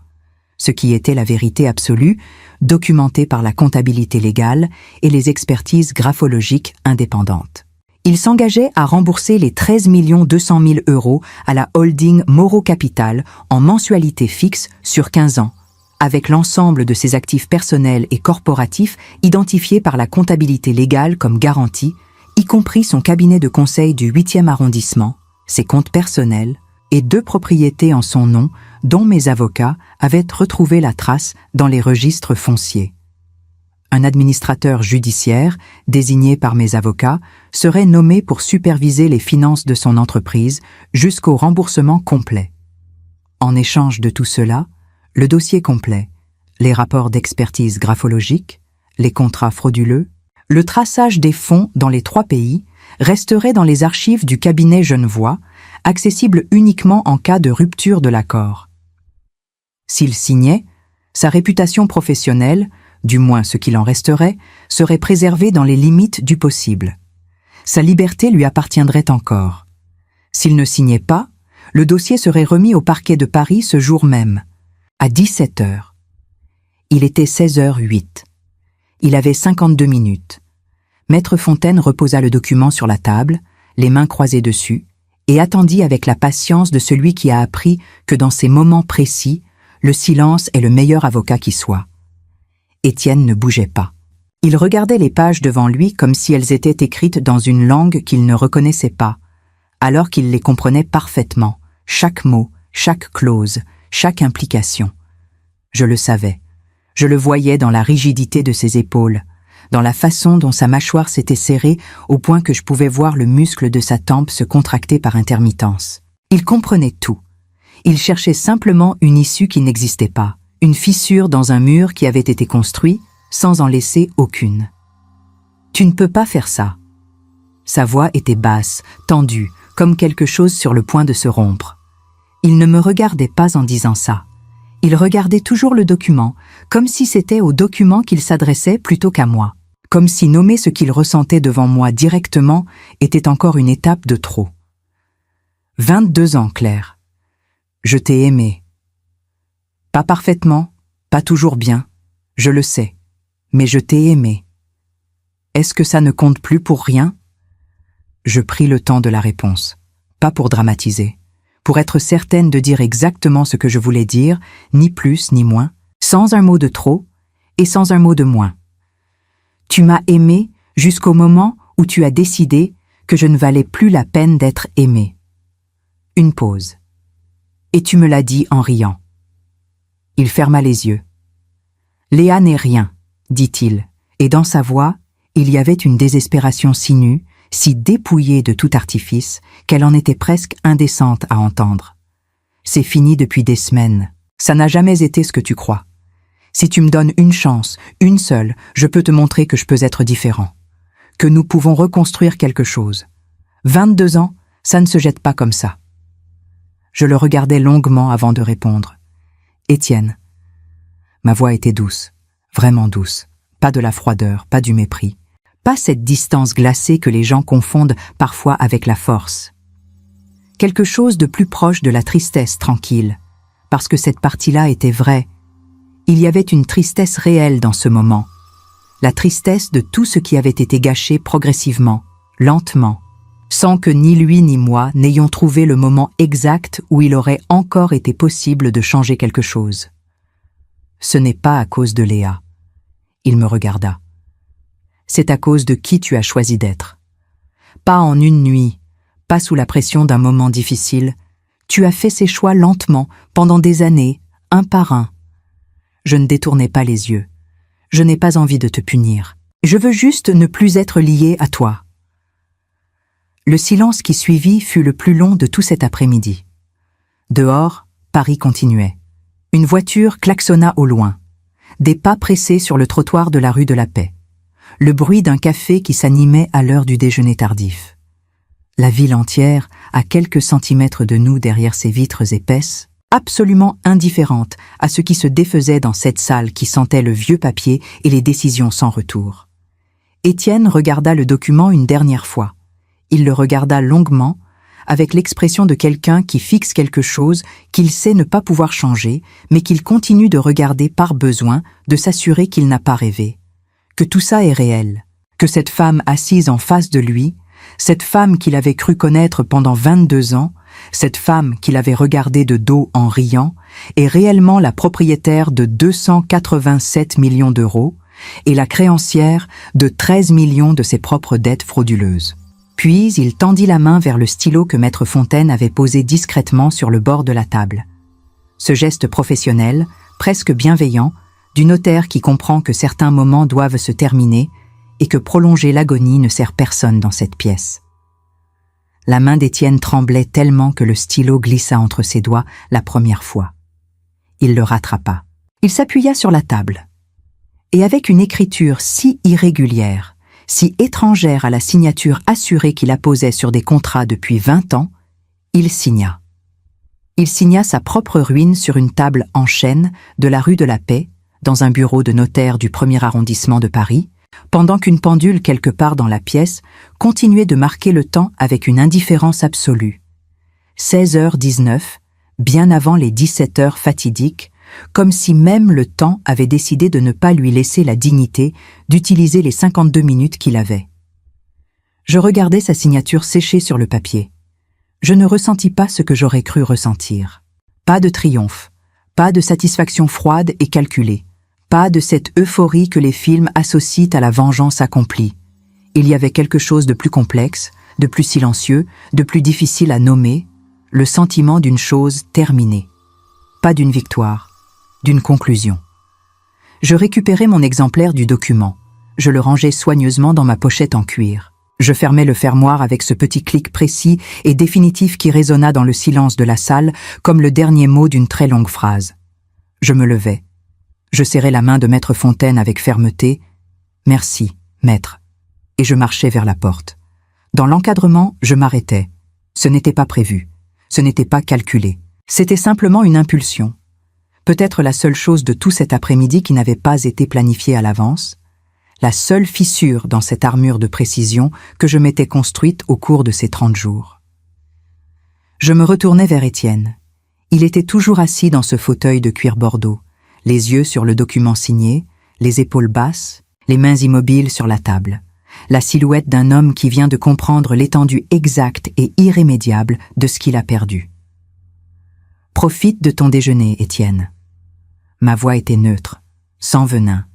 ce qui était la vérité absolue, documentée par la comptabilité légale et les expertises graphologiques indépendantes. Il s'engageait à rembourser les 13 200 000 € à la holding Moro Capital en mensualité fixe sur 15 ans, avec l'ensemble de ses actifs personnels et corporatifs identifiés par la comptabilité légale comme garantie, y compris son cabinet de conseil du 8e arrondissement, ses comptes personnels et 2 propriétés en son nom dont mes avocats avaient retrouvé la trace dans les registres fonciers. Un administrateur judiciaire, désigné par mes avocats, serait nommé pour superviser les finances de son entreprise jusqu'au remboursement complet. En échange de tout cela, le dossier complet, les rapports d'expertise graphologique, les contrats frauduleux, le traçage des fonds dans les 3 pays resterait dans les archives du cabinet Genevois, accessible uniquement en cas de rupture de l'accord. S'il signait, sa réputation professionnelle, du moins ce qu'il en resterait, serait préservée dans les limites du possible. Sa liberté lui appartiendrait encore. S'il ne signait pas, le dossier serait remis au parquet de Paris ce jour même, à 17 h. Il était 16h08. Il avait 52 minutes. Maître Fontaine reposa le document sur la table, les mains croisées dessus, et attendit avec la patience de celui qui a appris que dans ces moments précis, le silence est le meilleur avocat qui soit. Étienne ne bougeait pas. Il regardait les pages devant lui comme si elles étaient écrites dans une langue qu'il ne reconnaissait pas, alors qu'il les comprenait parfaitement, chaque mot, chaque clause, chaque implication. Je le savais. Je le voyais dans la rigidité de ses épaules, dans la façon dont sa mâchoire s'était serrée au point que je pouvais voir le muscle de sa tempe se contracter par intermittence. Il comprenait tout. Il cherchait simplement une issue qui n'existait pas, une fissure dans un mur qui avait été construit sans en laisser aucune. « Tu ne peux pas faire ça. » Sa voix était basse, tendue, comme quelque chose sur le point de se rompre. Il ne me regardait pas en disant ça. Il regardait toujours le document, comme si c'était au document qu'il s'adressait plutôt qu'à moi, comme si nommer ce qu'il ressentait devant moi directement était encore une étape de trop. 22 ans, Claire. Je t'ai aimé. Pas parfaitement, pas toujours bien, je le sais, mais je t'ai aimé. Est-ce que ça ne compte plus pour rien? Je pris le temps de la réponse, pas pour dramatiser, pour être certaine de dire exactement ce que je voulais dire, ni plus ni moins, sans un mot de trop et sans un mot de moins. Tu m'as aimé jusqu'au moment où tu as décidé que je ne valais plus la peine d'être aimé. Une pause. Et tu me l'as dit en riant. Il ferma les yeux. « Léa n'est rien, dit-il, et dans sa voix, il y avait une désespération si nue, si dépouillée de tout artifice, qu'elle en était presque indécente à entendre. C'est fini depuis des semaines. Ça n'a jamais été ce que tu crois. Si tu me donnes une chance, une seule, je peux te montrer que je peux être différent. Que nous pouvons reconstruire quelque chose. 22 ans, ça ne se jette pas comme ça. » Je le regardais longuement avant de répondre. « Étienne. » Ma voix était douce, vraiment douce. Pas de la froideur, pas du mépris. Pas cette distance glacée que les gens confondent parfois avec la force. Quelque chose de plus proche de la tristesse tranquille, parce que cette partie-là était vraie. Il y avait une tristesse réelle dans ce moment. La tristesse de tout ce qui avait été gâché progressivement, lentement, sans que ni lui ni moi n'ayons trouvé le moment exact où il aurait encore été possible de changer quelque chose. Ce n'est pas à cause de Léa. Il me regarda. C'est à cause de qui tu as choisi d'être. Pas en une nuit, pas sous la pression d'un moment difficile. Tu as fait ces choix lentement, pendant des années, un par un. Je ne détournais pas les yeux. Je n'ai pas envie de te punir. Je veux juste ne plus être lié à toi. Le silence qui suivit fut le plus long de tout cet après-midi. Dehors, Paris continuait. Une voiture klaxonna au loin. Des pas pressés sur le trottoir de la rue de la Paix. Le bruit d'un café qui s'animait à l'heure du déjeuner tardif. La ville entière, à quelques centimètres de nous derrière ses vitres épaisses, absolument indifférente à ce qui se défaisait dans cette salle qui sentait le vieux papier et les décisions sans retour. Étienne regarda le document une dernière fois. Il le regarda longuement, avec l'expression de quelqu'un qui fixe quelque chose qu'il sait ne pas pouvoir changer, mais qu'il continue de regarder par besoin de s'assurer qu'il n'a pas rêvé. Que tout ça est réel, que cette femme assise en face de lui, cette femme qu'il avait cru connaître pendant 22 ans, cette femme qu'il avait regardée de dos en riant, est réellement la propriétaire de 287 millions d'euros et la créancière de 13 millions de ses propres dettes frauduleuses. Puis il tendit la main vers le stylo que Maître Fontaine avait posé discrètement sur le bord de la table. Ce geste professionnel, presque bienveillant, du notaire qui comprend que certains moments doivent se terminer et que prolonger l'agonie ne sert personne dans cette pièce. La main d'Étienne tremblait tellement que le stylo glissa entre ses doigts la première fois. Il le rattrapa. Il s'appuya sur la table. Et avec une écriture si irrégulière, si étrangère à la signature assurée qu'il apposait sur des contrats depuis 20 ans, il signa. Il signa sa propre ruine sur une table en chêne de la rue de la Paix, dans un bureau de notaire du 1er arrondissement de Paris, pendant qu'une pendule quelque part dans la pièce continuait de marquer le temps avec une indifférence absolue. 16h19, bien avant les 17h fatidiques, comme si même le temps avait décidé de ne pas lui laisser la dignité d'utiliser les 52 minutes qu'il avait. Je regardais sa signature séchée sur le papier. Je ne ressentis pas ce que j'aurais cru ressentir. Pas de triomphe, pas de satisfaction froide et calculée, pas de cette euphorie que les films associent à la vengeance accomplie. Il y avait quelque chose de plus complexe, de plus silencieux, de plus difficile à nommer, le sentiment d'une chose terminée. Pas d'une victoire, d'une conclusion. Je récupérais mon exemplaire du document. Je le rangeais soigneusement dans ma pochette en cuir. Je fermais le fermoir avec ce petit clic précis et définitif qui résonna dans le silence de la salle comme le dernier mot d'une très longue phrase. Je me levais. Je serrais la main de Maître Fontaine avec fermeté. « Merci, maître. » Et je marchais vers la porte. Dans l'encadrement, je m'arrêtais. Ce n'était pas prévu. Ce n'était pas calculé. C'était simplement une impulsion. Peut-être la seule chose de tout cet après-midi qui n'avait pas été planifiée à l'avance. La seule fissure dans cette armure de précision que je m'étais construite au cours de ces 30 jours. Je me retournai vers Étienne. Il était toujours assis dans ce fauteuil de cuir bordeaux, les yeux sur le document signé, les épaules basses, les mains immobiles sur la table, la silhouette d'un homme qui vient de comprendre l'étendue exacte et irrémédiable de ce qu'il a perdu. « Profite de ton déjeuner, Étienne. » Ma voix était neutre, sans venin,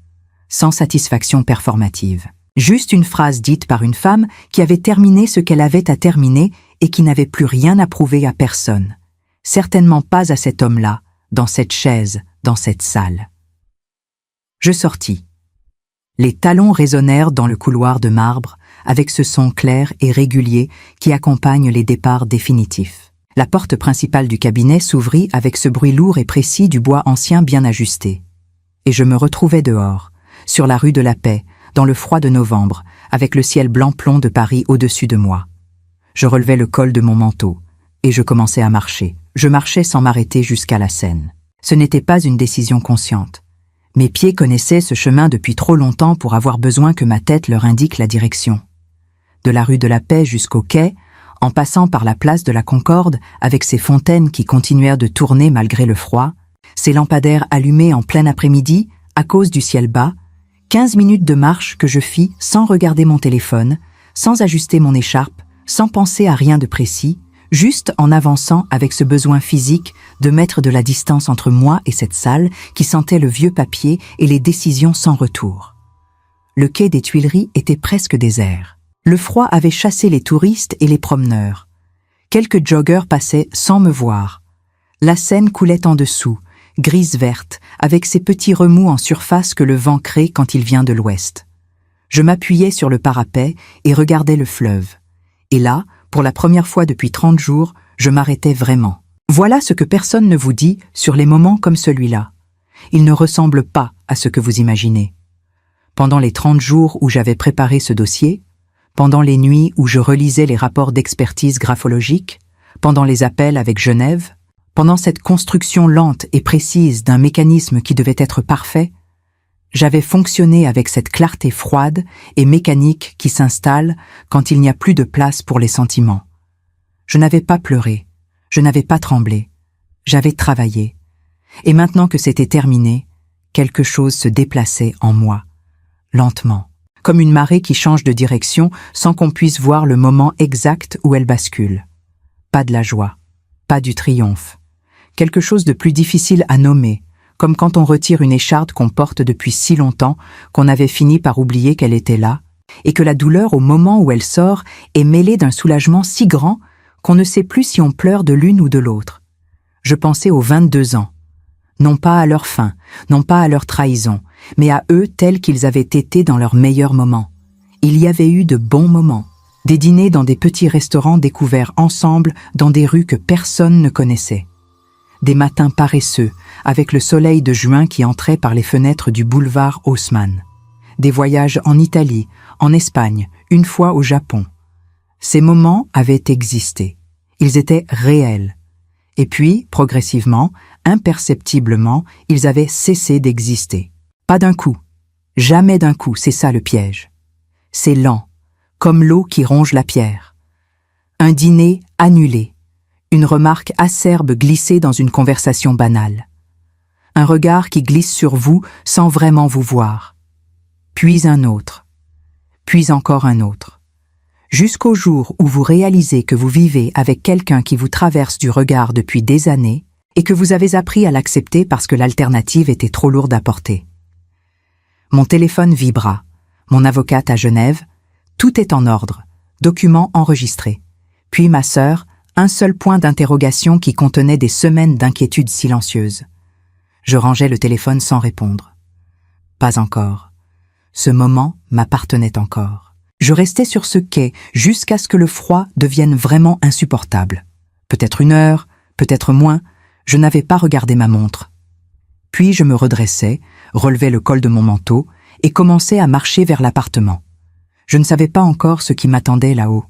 sans satisfaction performative. Juste une phrase dite par une femme qui avait terminé ce qu'elle avait à terminer et qui n'avait plus rien à prouver à personne. Certainement pas à cet homme-là, dans cette chaise, dans cette salle. Je sortis. Les talons résonnèrent dans le couloir de marbre avec ce son clair et régulier qui accompagne les départs définitifs. La porte principale du cabinet s'ouvrit avec ce bruit lourd et précis du bois ancien bien ajusté. Et je me retrouvais dehors, sur la rue de la Paix, dans le froid de novembre, avec le ciel blanc-plomb de Paris au-dessus de moi. Je relevais le col de mon manteau, et je commençais à marcher. Je marchais sans m'arrêter jusqu'à la Seine. Ce n'était pas une décision consciente. Mes pieds connaissaient ce chemin depuis trop longtemps pour avoir besoin que ma tête leur indique la direction. De la rue de la Paix jusqu'au quai, en passant par la place de la Concorde avec ses fontaines qui continuèrent de tourner malgré le froid, ses lampadaires allumés en plein après-midi à cause du ciel bas, 15 minutes de marche que je fis sans regarder mon téléphone, sans ajuster mon écharpe, sans penser à rien de précis, juste en avançant avec ce besoin physique de mettre de la distance entre moi et cette salle qui sentait le vieux papier et les décisions sans retour. Le quai des Tuileries était presque désert. Le froid avait chassé les touristes et les promeneurs. Quelques joggeurs passaient sans me voir. La Seine coulait en dessous, grise-verte, avec ces petits remous en surface que le vent crée quand il vient de l'ouest. Je m'appuyais sur le parapet et regardais le fleuve. Et là, pour la première fois depuis 30 jours, je m'arrêtais vraiment. Voilà ce que personne ne vous dit sur les moments comme celui-là. Il ne ressemble pas à ce que vous imaginez. Pendant les 30 jours où j'avais préparé ce dossier, pendant les nuits où je relisais les rapports d'expertise graphologique, pendant les appels avec Genève, pendant cette construction lente et précise d'un mécanisme qui devait être parfait, j'avais fonctionné avec cette clarté froide et mécanique qui s'installe quand il n'y a plus de place pour les sentiments. Je n'avais pas pleuré, je n'avais pas tremblé, j'avais travaillé. Et maintenant que c'était terminé, quelque chose se déplaçait en moi, lentement. comme une marée qui change de direction sans qu'on puisse voir le moment exact où elle bascule. Pas de la joie, pas du triomphe. Quelque chose de plus difficile à nommer, comme quand on retire une écharde qu'on porte depuis si longtemps qu'on avait fini par oublier qu'elle était là, et que la douleur au moment où elle sort est mêlée d'un soulagement si grand qu'on ne sait plus si on pleure de l'une ou de l'autre. Je pensais aux 22 ans. Non pas à leur fin, non pas à leur trahison, mais à eux tels qu'ils avaient été dans leurs meilleurs moments. Il y avait eu de bons moments, des dîners dans des petits restaurants découverts ensemble dans des rues que personne ne connaissait. Des matins paresseux, avec le soleil de juin qui entrait par les fenêtres du boulevard Haussmann. Des voyages en Italie, en Espagne, une fois au Japon. Ces moments avaient existé. Ils étaient réels. Et puis, progressivement, imperceptiblement, ils avaient cessé d'exister. Pas d'un coup. Jamais d'un coup, c'est ça le piège. C'est lent, comme l'eau qui ronge la pierre. Un dîner annulé. Une remarque acerbe glissée dans une conversation banale. Un regard qui glisse sur vous sans vraiment vous voir. Puis un autre. Puis encore un autre. Jusqu'au jour où vous réalisez que vous vivez avec quelqu'un qui vous traverse du regard depuis des années et que vous avez appris à l'accepter parce que l'alternative était trop lourde à porter. Mon téléphone vibra, mon avocate à Genève, tout est en ordre, document enregistré. Puis ma sœur, un seul point d'interrogation qui contenait des semaines d'inquiétude silencieuse. Je rangeais le téléphone sans répondre. Pas encore. Ce moment m'appartenait encore. Je restais sur ce quai jusqu'à ce que le froid devienne vraiment insupportable. Peut-être 1 heure, peut-être moins, je n'avais pas regardé ma montre. Puis je me redressai, relevai le col de mon manteau et commençai à marcher vers l'appartement. Je ne savais pas encore ce qui m'attendait là-haut.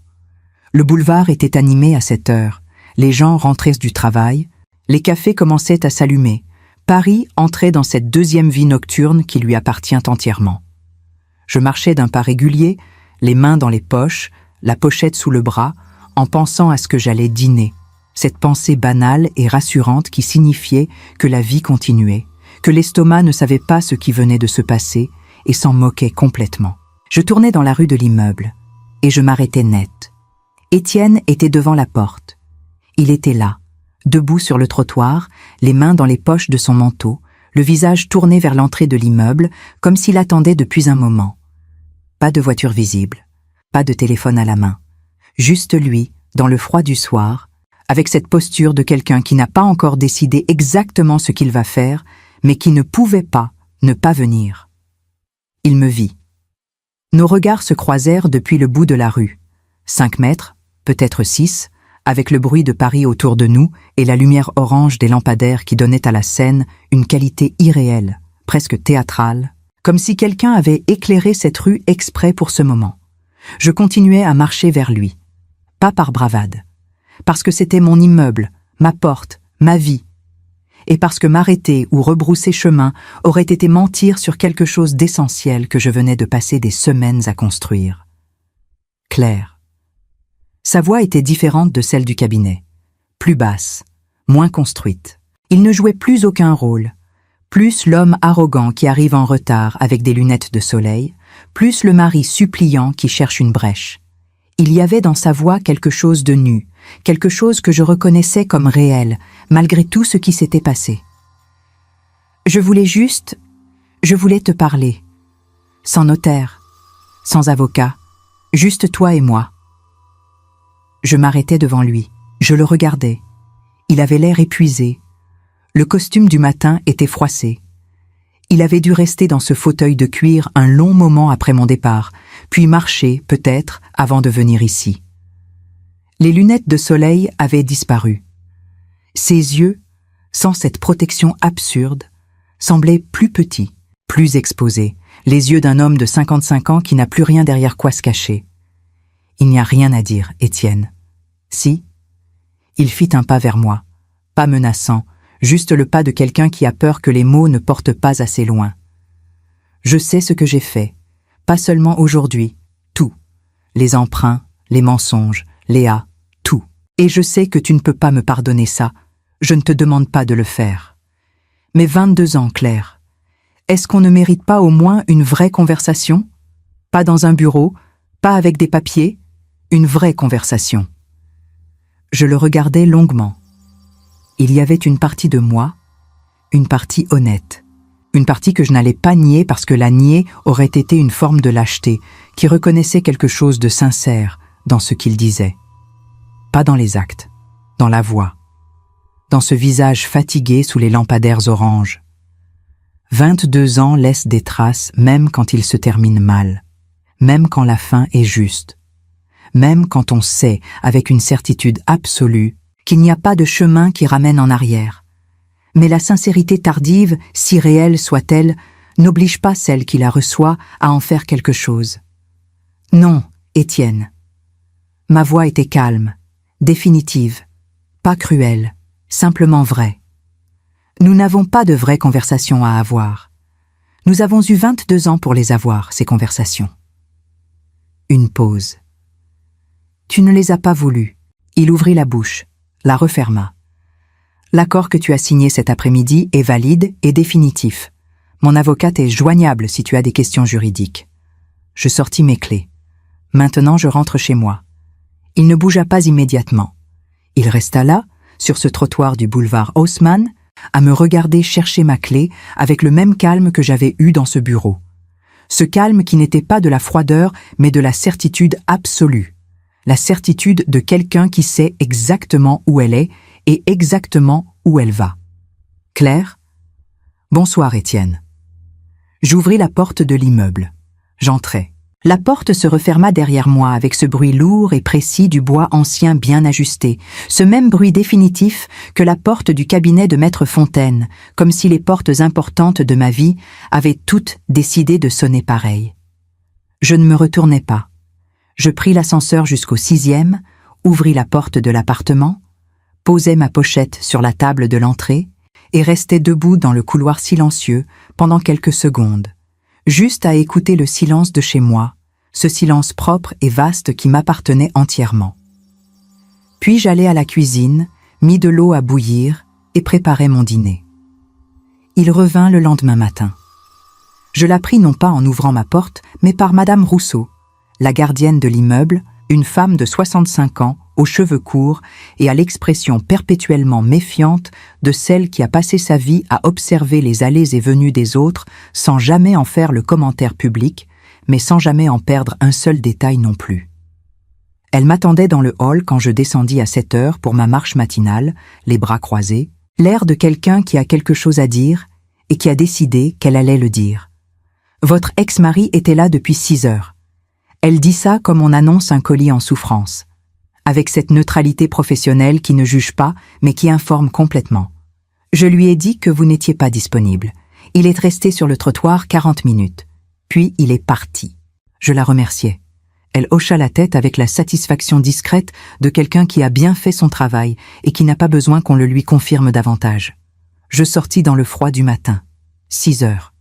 Le boulevard était animé à cette heure, les gens rentraient du travail, les cafés commençaient à s'allumer, Paris entrait dans cette deuxième vie nocturne qui lui appartient entièrement. Je marchais d'un pas régulier, les mains dans les poches, la pochette sous le bras, en pensant à ce que j'allais dîner. Cette pensée banale et rassurante qui signifiait que la vie continuait, que l'estomac ne savait pas ce qui venait de se passer et s'en moquait complètement. Je tournais dans la rue de l'immeuble et je m'arrêtais net. Étienne était devant la porte. Il était là, debout sur le trottoir, les mains dans les poches de son manteau, le visage tourné vers l'entrée de l'immeuble, comme s'il attendait depuis un moment. Pas de voiture visible, pas de téléphone à la main. Juste lui, dans le froid du soir, avec cette posture de quelqu'un qui n'a pas encore décidé exactement ce qu'il va faire, mais qui ne pouvait pas ne pas venir. Il me vit. Nos regards se croisèrent depuis le bout de la rue. 5 mètres, peut-être 6, avec le bruit de Paris autour de nous et la lumière orange des lampadaires qui donnaient à la scène une qualité irréelle, presque théâtrale, comme si quelqu'un avait éclairé cette rue exprès pour ce moment. Je continuais à marcher vers lui, pas par bravade, parce que c'était mon immeuble, ma porte, ma vie, et parce que m'arrêter ou rebrousser chemin aurait été mentir sur quelque chose d'essentiel que je venais de passer des semaines à construire. Claire. Sa voix était différente de celle du cabinet, plus basse, moins construite. Il ne jouait plus aucun rôle, plus l'homme arrogant qui arrive en retard avec des lunettes de soleil, plus le mari suppliant qui cherche une brèche. Il y avait dans sa voix quelque chose de nu, quelque chose que je reconnaissais comme réel, malgré tout ce qui s'était passé. Je voulais te parler, sans notaire, sans avocat, juste toi et moi. Je m'arrêtais devant lui, je le regardais. Il avait l'air épuisé. Le costume du matin était froissé. Il avait dû rester dans ce fauteuil de cuir un long moment après mon départ, puis marcher, peut-être, avant de venir ici. Les lunettes de soleil avaient disparu. Ses yeux, sans cette protection absurde, semblaient plus petits, plus exposés, les yeux d'un homme de 55 ans qui n'a plus rien derrière quoi se cacher. Il n'y a rien à dire, Étienne. Si. Il fit un pas vers moi, pas menaçant, juste le pas de quelqu'un qui a peur que les mots ne portent pas assez loin. Je sais ce que j'ai fait, pas seulement aujourd'hui, tout. Les emprunts, les mensonges, Léa, tout. Et je sais que tu ne peux pas me pardonner ça, je ne te demande pas de le faire. Mais 22 ans, Claire, est-ce qu'on ne mérite pas au moins une vraie conversation ? Pas dans un bureau, pas avec des papiers, une vraie conversation. Je le regardais longuement. Il y avait une partie de moi, une partie honnête. Une partie que je n'allais pas nier parce que la nier aurait été une forme de lâcheté, qui reconnaissait quelque chose de sincère dans ce qu'il disait. Pas dans les actes, dans la voix, dans ce visage fatigué sous les lampadaires oranges. 22 ans laissent des traces même quand ils se terminent mal, même quand la fin est juste, même quand on sait avec une certitude absolue qu'il n'y a pas de chemin qui ramène en arrière. Mais la sincérité tardive, si réelle soit-elle, n'oblige pas celle qui la reçoit à en faire quelque chose. Non, Étienne. Ma voix était calme, définitive, pas cruelle, simplement vraie. Nous n'avons pas de vraies conversations à avoir. Nous avons eu 22 ans pour les avoir, ces conversations. Une pause. Tu ne les as pas voulues. Il ouvrit la bouche, la referma. L'accord que tu as signé cet après-midi est valide et définitif. Mon avocate est joignable si tu as des questions juridiques. Je sortis mes clés. Maintenant, je rentre chez moi. Il ne bougea pas immédiatement. Il resta là, sur ce trottoir du boulevard Haussmann, à me regarder chercher ma clé avec le même calme que j'avais eu dans ce bureau. Ce calme qui n'était pas de la froideur, mais de la certitude absolue. La certitude de quelqu'un qui sait exactement où elle est et exactement où elle va. Claire ? Bonsoir, Étienne. J'ouvris la porte de l'immeuble. J'entrai. La porte se referma derrière moi avec ce bruit lourd et précis du bois ancien bien ajusté, ce même bruit définitif que la porte du cabinet de Maître Fontaine, comme si les portes importantes de ma vie avaient toutes décidé de sonner pareil. Je ne me retournai pas. Je pris l'ascenseur jusqu'au 6e, ouvris la porte de l'appartement, posai ma pochette sur la table de l'entrée et restai debout dans le couloir silencieux pendant quelques secondes, juste à écouter le silence de chez moi, ce silence propre et vaste qui m'appartenait entièrement. Puis j'allai à la cuisine, mis de l'eau à bouillir et préparai mon dîner. Il revint le lendemain matin. Je l'appris non pas en ouvrant ma porte, mais par Madame Rousseau, la gardienne de l'immeuble, une femme de 65 ans, aux cheveux courts et à l'expression perpétuellement méfiante de celle qui a passé sa vie à observer les allées et venues des autres sans jamais en faire le commentaire public, mais sans jamais en perdre un seul détail non plus. Elle m'attendait dans le hall quand je descendis à 7 heures pour ma marche matinale, les bras croisés, l'air de quelqu'un qui a quelque chose à dire et qui a décidé qu'elle allait le dire. Votre ex-mari était là depuis 6 heures. Elle dit ça comme on annonce un colis en souffrance, avec cette neutralité professionnelle qui ne juge pas, mais qui informe complètement. Je lui ai dit que vous n'étiez pas disponible. Il est resté sur le trottoir 40 minutes. Puis il est parti. Je la remerciai. Elle hocha la tête avec la satisfaction discrète de quelqu'un qui a bien fait son travail et qui n'a pas besoin qu'on le lui confirme davantage. Je sortis dans le froid du matin. 6 heures.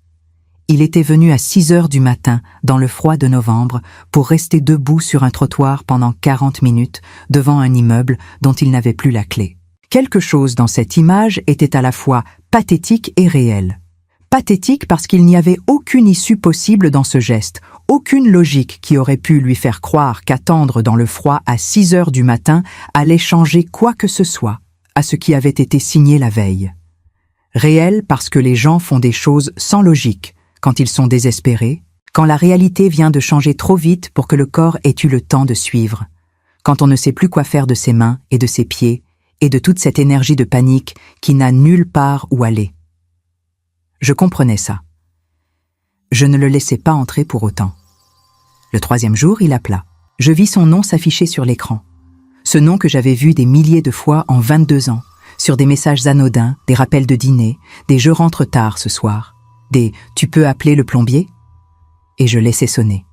Il était venu à 6 heures du matin, dans le froid de novembre, pour rester debout sur un trottoir pendant 40 minutes devant un immeuble dont il n'avait plus la clé. Quelque chose dans cette image était à la fois pathétique et réel. Pathétique parce qu'il n'y avait aucune issue possible dans ce geste, aucune logique qui aurait pu lui faire croire qu'attendre dans le froid à 6 heures du matin allait changer quoi que ce soit à ce qui avait été signé la veille. Réel parce que les gens font des choses sans logique, quand ils sont désespérés, quand la réalité vient de changer trop vite pour que le corps ait eu le temps de suivre, quand on ne sait plus quoi faire de ses mains et de ses pieds, et de toute cette énergie de panique qui n'a nulle part où aller. Je comprenais ça. Je ne le laissais pas entrer pour autant. Le 3e jour, il appela. Je vis son nom s'afficher sur l'écran. Ce nom que j'avais vu des milliers de fois en 22 ans, sur des messages anodins, des rappels de dîner, des « je rentre tard ce soir », des « tu peux appeler le plombier ?» Et je laissais sonner.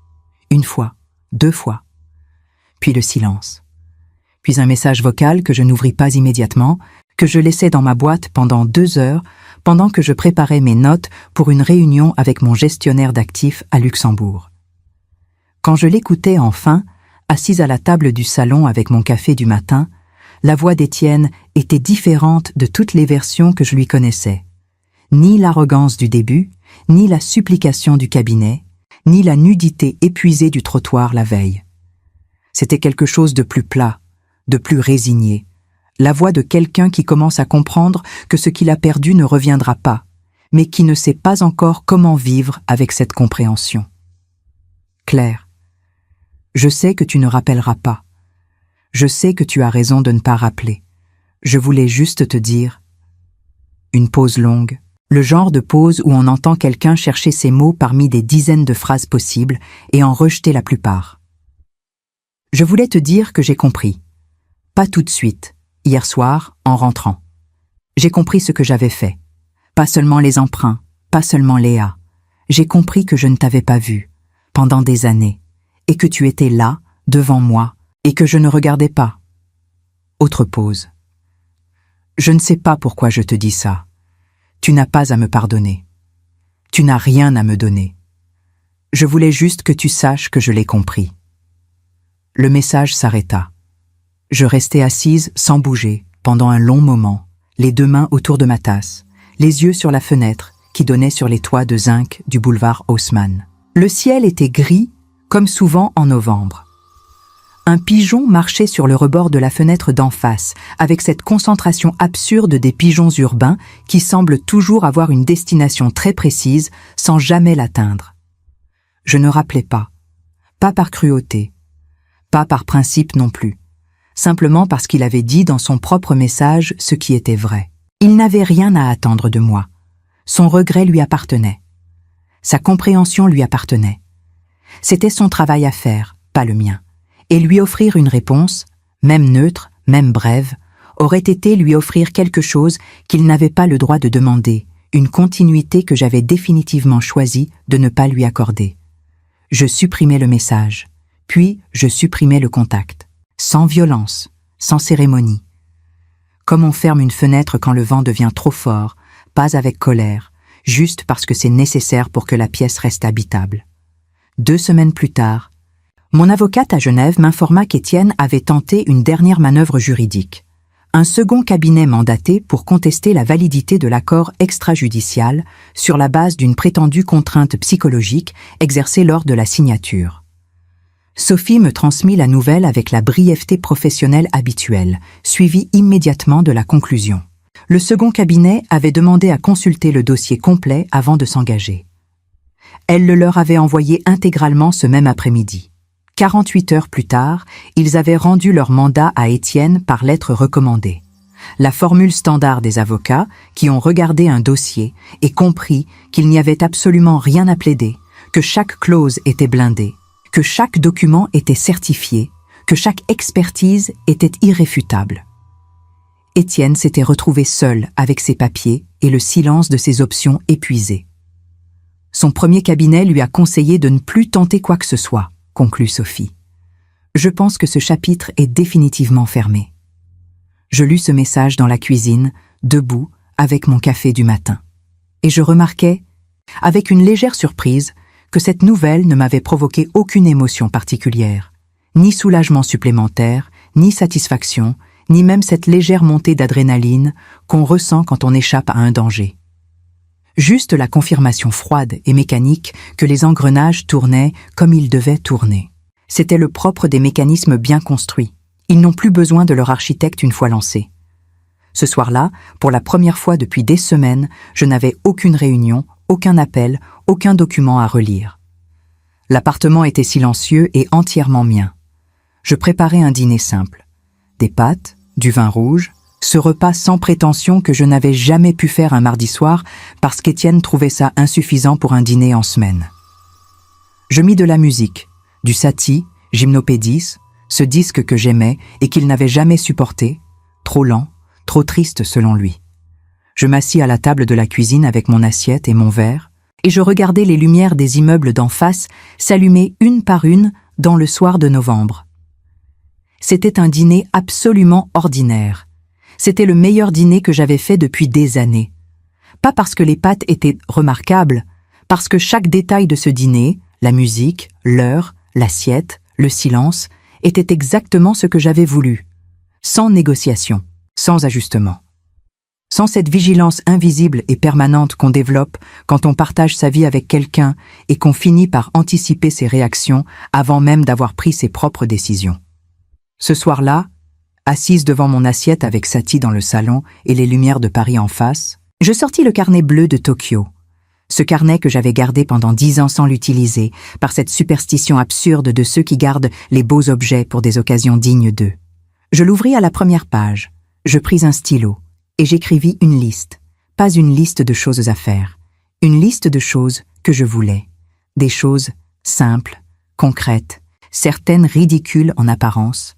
1 fois, 2 fois. Puis le silence. Puis un message vocal que je n'ouvris pas immédiatement, que je laissais dans ma boîte pendant 2 heures, pendant que je préparais mes notes pour une réunion avec mon gestionnaire d'actifs à Luxembourg. Quand je l'écoutais enfin, assise à la table du salon avec mon café du matin, la voix d'Étienne était différente de toutes les versions que je lui connaissais. Ni l'arrogance du début, ni la supplication du cabinet, ni la nudité épuisée du trottoir la veille. C'était quelque chose de plus plat, de plus résigné, la voix de quelqu'un qui commence à comprendre que ce qu'il a perdu ne reviendra pas, mais qui ne sait pas encore comment vivre avec cette compréhension. Claire, je sais que tu ne rappelleras pas. Je sais que tu as raison de ne pas rappeler. Je voulais juste te dire. Une pause longue, le genre de pause où on entend quelqu'un chercher ses mots parmi des dizaines de phrases possibles et en rejeter la plupart. Je voulais te dire que j'ai compris. Pas tout de suite, hier soir, en rentrant. J'ai compris ce que j'avais fait. Pas seulement les emprunts, pas seulement Léa. J'ai compris que je ne t'avais pas vu, pendant des années, et que tu étais là, devant moi, et que je ne regardais pas. Autre pause. Je ne sais pas pourquoi je te dis ça. Tu n'as pas à me pardonner. Tu n'as rien à me donner. Je voulais juste que tu saches que je l'ai compris. Le message s'arrêta. Je restai assise sans bouger pendant un long moment, les deux mains autour de ma tasse, les yeux sur la fenêtre qui donnait sur les toits de zinc du boulevard Haussmann. Le ciel était gris, comme souvent en novembre. Un pigeon marchait sur le rebord de la fenêtre d'en face, avec cette concentration absurde des pigeons urbains qui semblent toujours avoir une destination très précise sans jamais l'atteindre. Je ne rappelais pas par cruauté, pas par principe non plus, simplement parce qu'il avait dit dans son propre message ce qui était vrai. Il n'avait rien à attendre de moi. Son regret lui appartenait. Sa compréhension lui appartenait. C'était son travail à faire, pas le mien. Et lui offrir une réponse, même neutre, même brève, aurait été lui offrir quelque chose qu'il n'avait pas le droit de demander, une continuité que j'avais définitivement choisi de ne pas lui accorder. Je supprimais le message, puis je supprimais le contact, sans violence, sans cérémonie. Comme on ferme une fenêtre quand le vent devient trop fort, pas avec colère, juste parce que c'est nécessaire pour que la pièce reste habitable. 2 semaines plus tard, mon avocate à Genève m'informa qu'Étienne avait tenté une dernière manœuvre juridique. Un second cabinet mandaté pour contester la validité de l'accord extrajudicial sur la base d'une prétendue contrainte psychologique exercée lors de la signature. Sophie me transmit la nouvelle avec la brièveté professionnelle habituelle, suivie immédiatement de la conclusion. Le second cabinet avait demandé à consulter le dossier complet avant de s'engager. Elle le leur avait envoyé intégralement ce même après-midi. 48 heures plus tard, ils avaient rendu leur mandat à Étienne par lettre recommandée. La formule standard des avocats qui ont regardé un dossier et compris qu'il n'y avait absolument rien à plaider, que chaque clause était blindée, que chaque document était certifié, que chaque expertise était irréfutable. Étienne s'était retrouvé seul avec ses papiers et le silence de ses options épuisées. Son premier cabinet lui a conseillé de ne plus tenter quoi que ce soit, conclut Sophie. Je pense que ce chapitre est définitivement fermé. Je lus ce message dans la cuisine, debout, avec mon café du matin. Et je remarquai, avec une légère surprise, que cette nouvelle ne m'avait provoqué aucune émotion particulière, ni soulagement supplémentaire, ni satisfaction, ni même cette légère montée d'adrénaline qu'on ressent quand on échappe à un danger. Juste la confirmation froide et mécanique que les engrenages tournaient comme ils devaient tourner. C'était le propre des mécanismes bien construits. Ils n'ont plus besoin de leur architecte une fois lancés. Ce soir-là, pour la première fois depuis des semaines, je n'avais aucune réunion, aucun appel, aucun document à relire. L'appartement était silencieux et entièrement mien. Je préparais un dîner simple. Des pâtes, du vin rouge, ce repas sans prétention que je n'avais jamais pu faire un mardi soir parce qu'Étienne trouvait ça insuffisant pour un dîner en semaine. Je mis de la musique, du Satie, Gymnopédis, ce disque que j'aimais et qu'il n'avait jamais supporté, trop lent, trop triste selon lui. Je m'assis à la table de la cuisine avec mon assiette et mon verre, et je regardais les lumières des immeubles d'en face s'allumer une par une dans le soir de novembre. C'était un dîner absolument ordinaire. C'était le meilleur dîner que j'avais fait depuis des années. Pas parce que les pâtes étaient remarquables, parce que chaque détail de ce dîner, la musique, l'heure, l'assiette, le silence, était exactement ce que j'avais voulu, sans négociation, sans ajustement. sans cette vigilance invisible et permanente qu'on développe quand on partage sa vie avec quelqu'un et qu'on finit par anticiper ses réactions avant même d'avoir pris ses propres décisions. Ce soir-là, assise devant mon assiette avec Satie dans le salon et les lumières de Paris en face, je sortis le carnet bleu de Tokyo. Ce carnet que j'avais gardé pendant 10 ans sans l'utiliser, par cette superstition absurde de ceux qui gardent les beaux objets pour des occasions dignes d'eux. Je l'ouvris à la première page, je pris un stylo, et j'écrivis une liste, pas une liste de choses à faire, une liste de choses que je voulais, des choses simples, concrètes, certaines ridicules en apparence,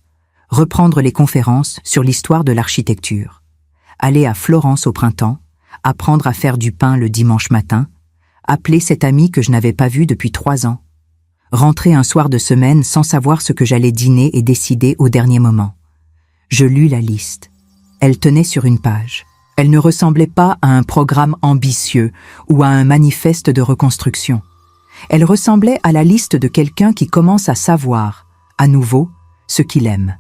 reprendre les conférences sur l'histoire de l'architecture, aller à Florence au printemps, apprendre à faire du pain le dimanche matin, appeler cet ami que je n'avais pas vu depuis 3 ans, rentrer un soir de semaine sans savoir ce que j'allais dîner et décider au dernier moment. Je lus la liste. Elle tenait sur une page. Elle ne ressemblait pas à un programme ambitieux ou à un manifeste de reconstruction. Elle ressemblait à la liste de quelqu'un qui commence à savoir, à nouveau, ce qu'il aime.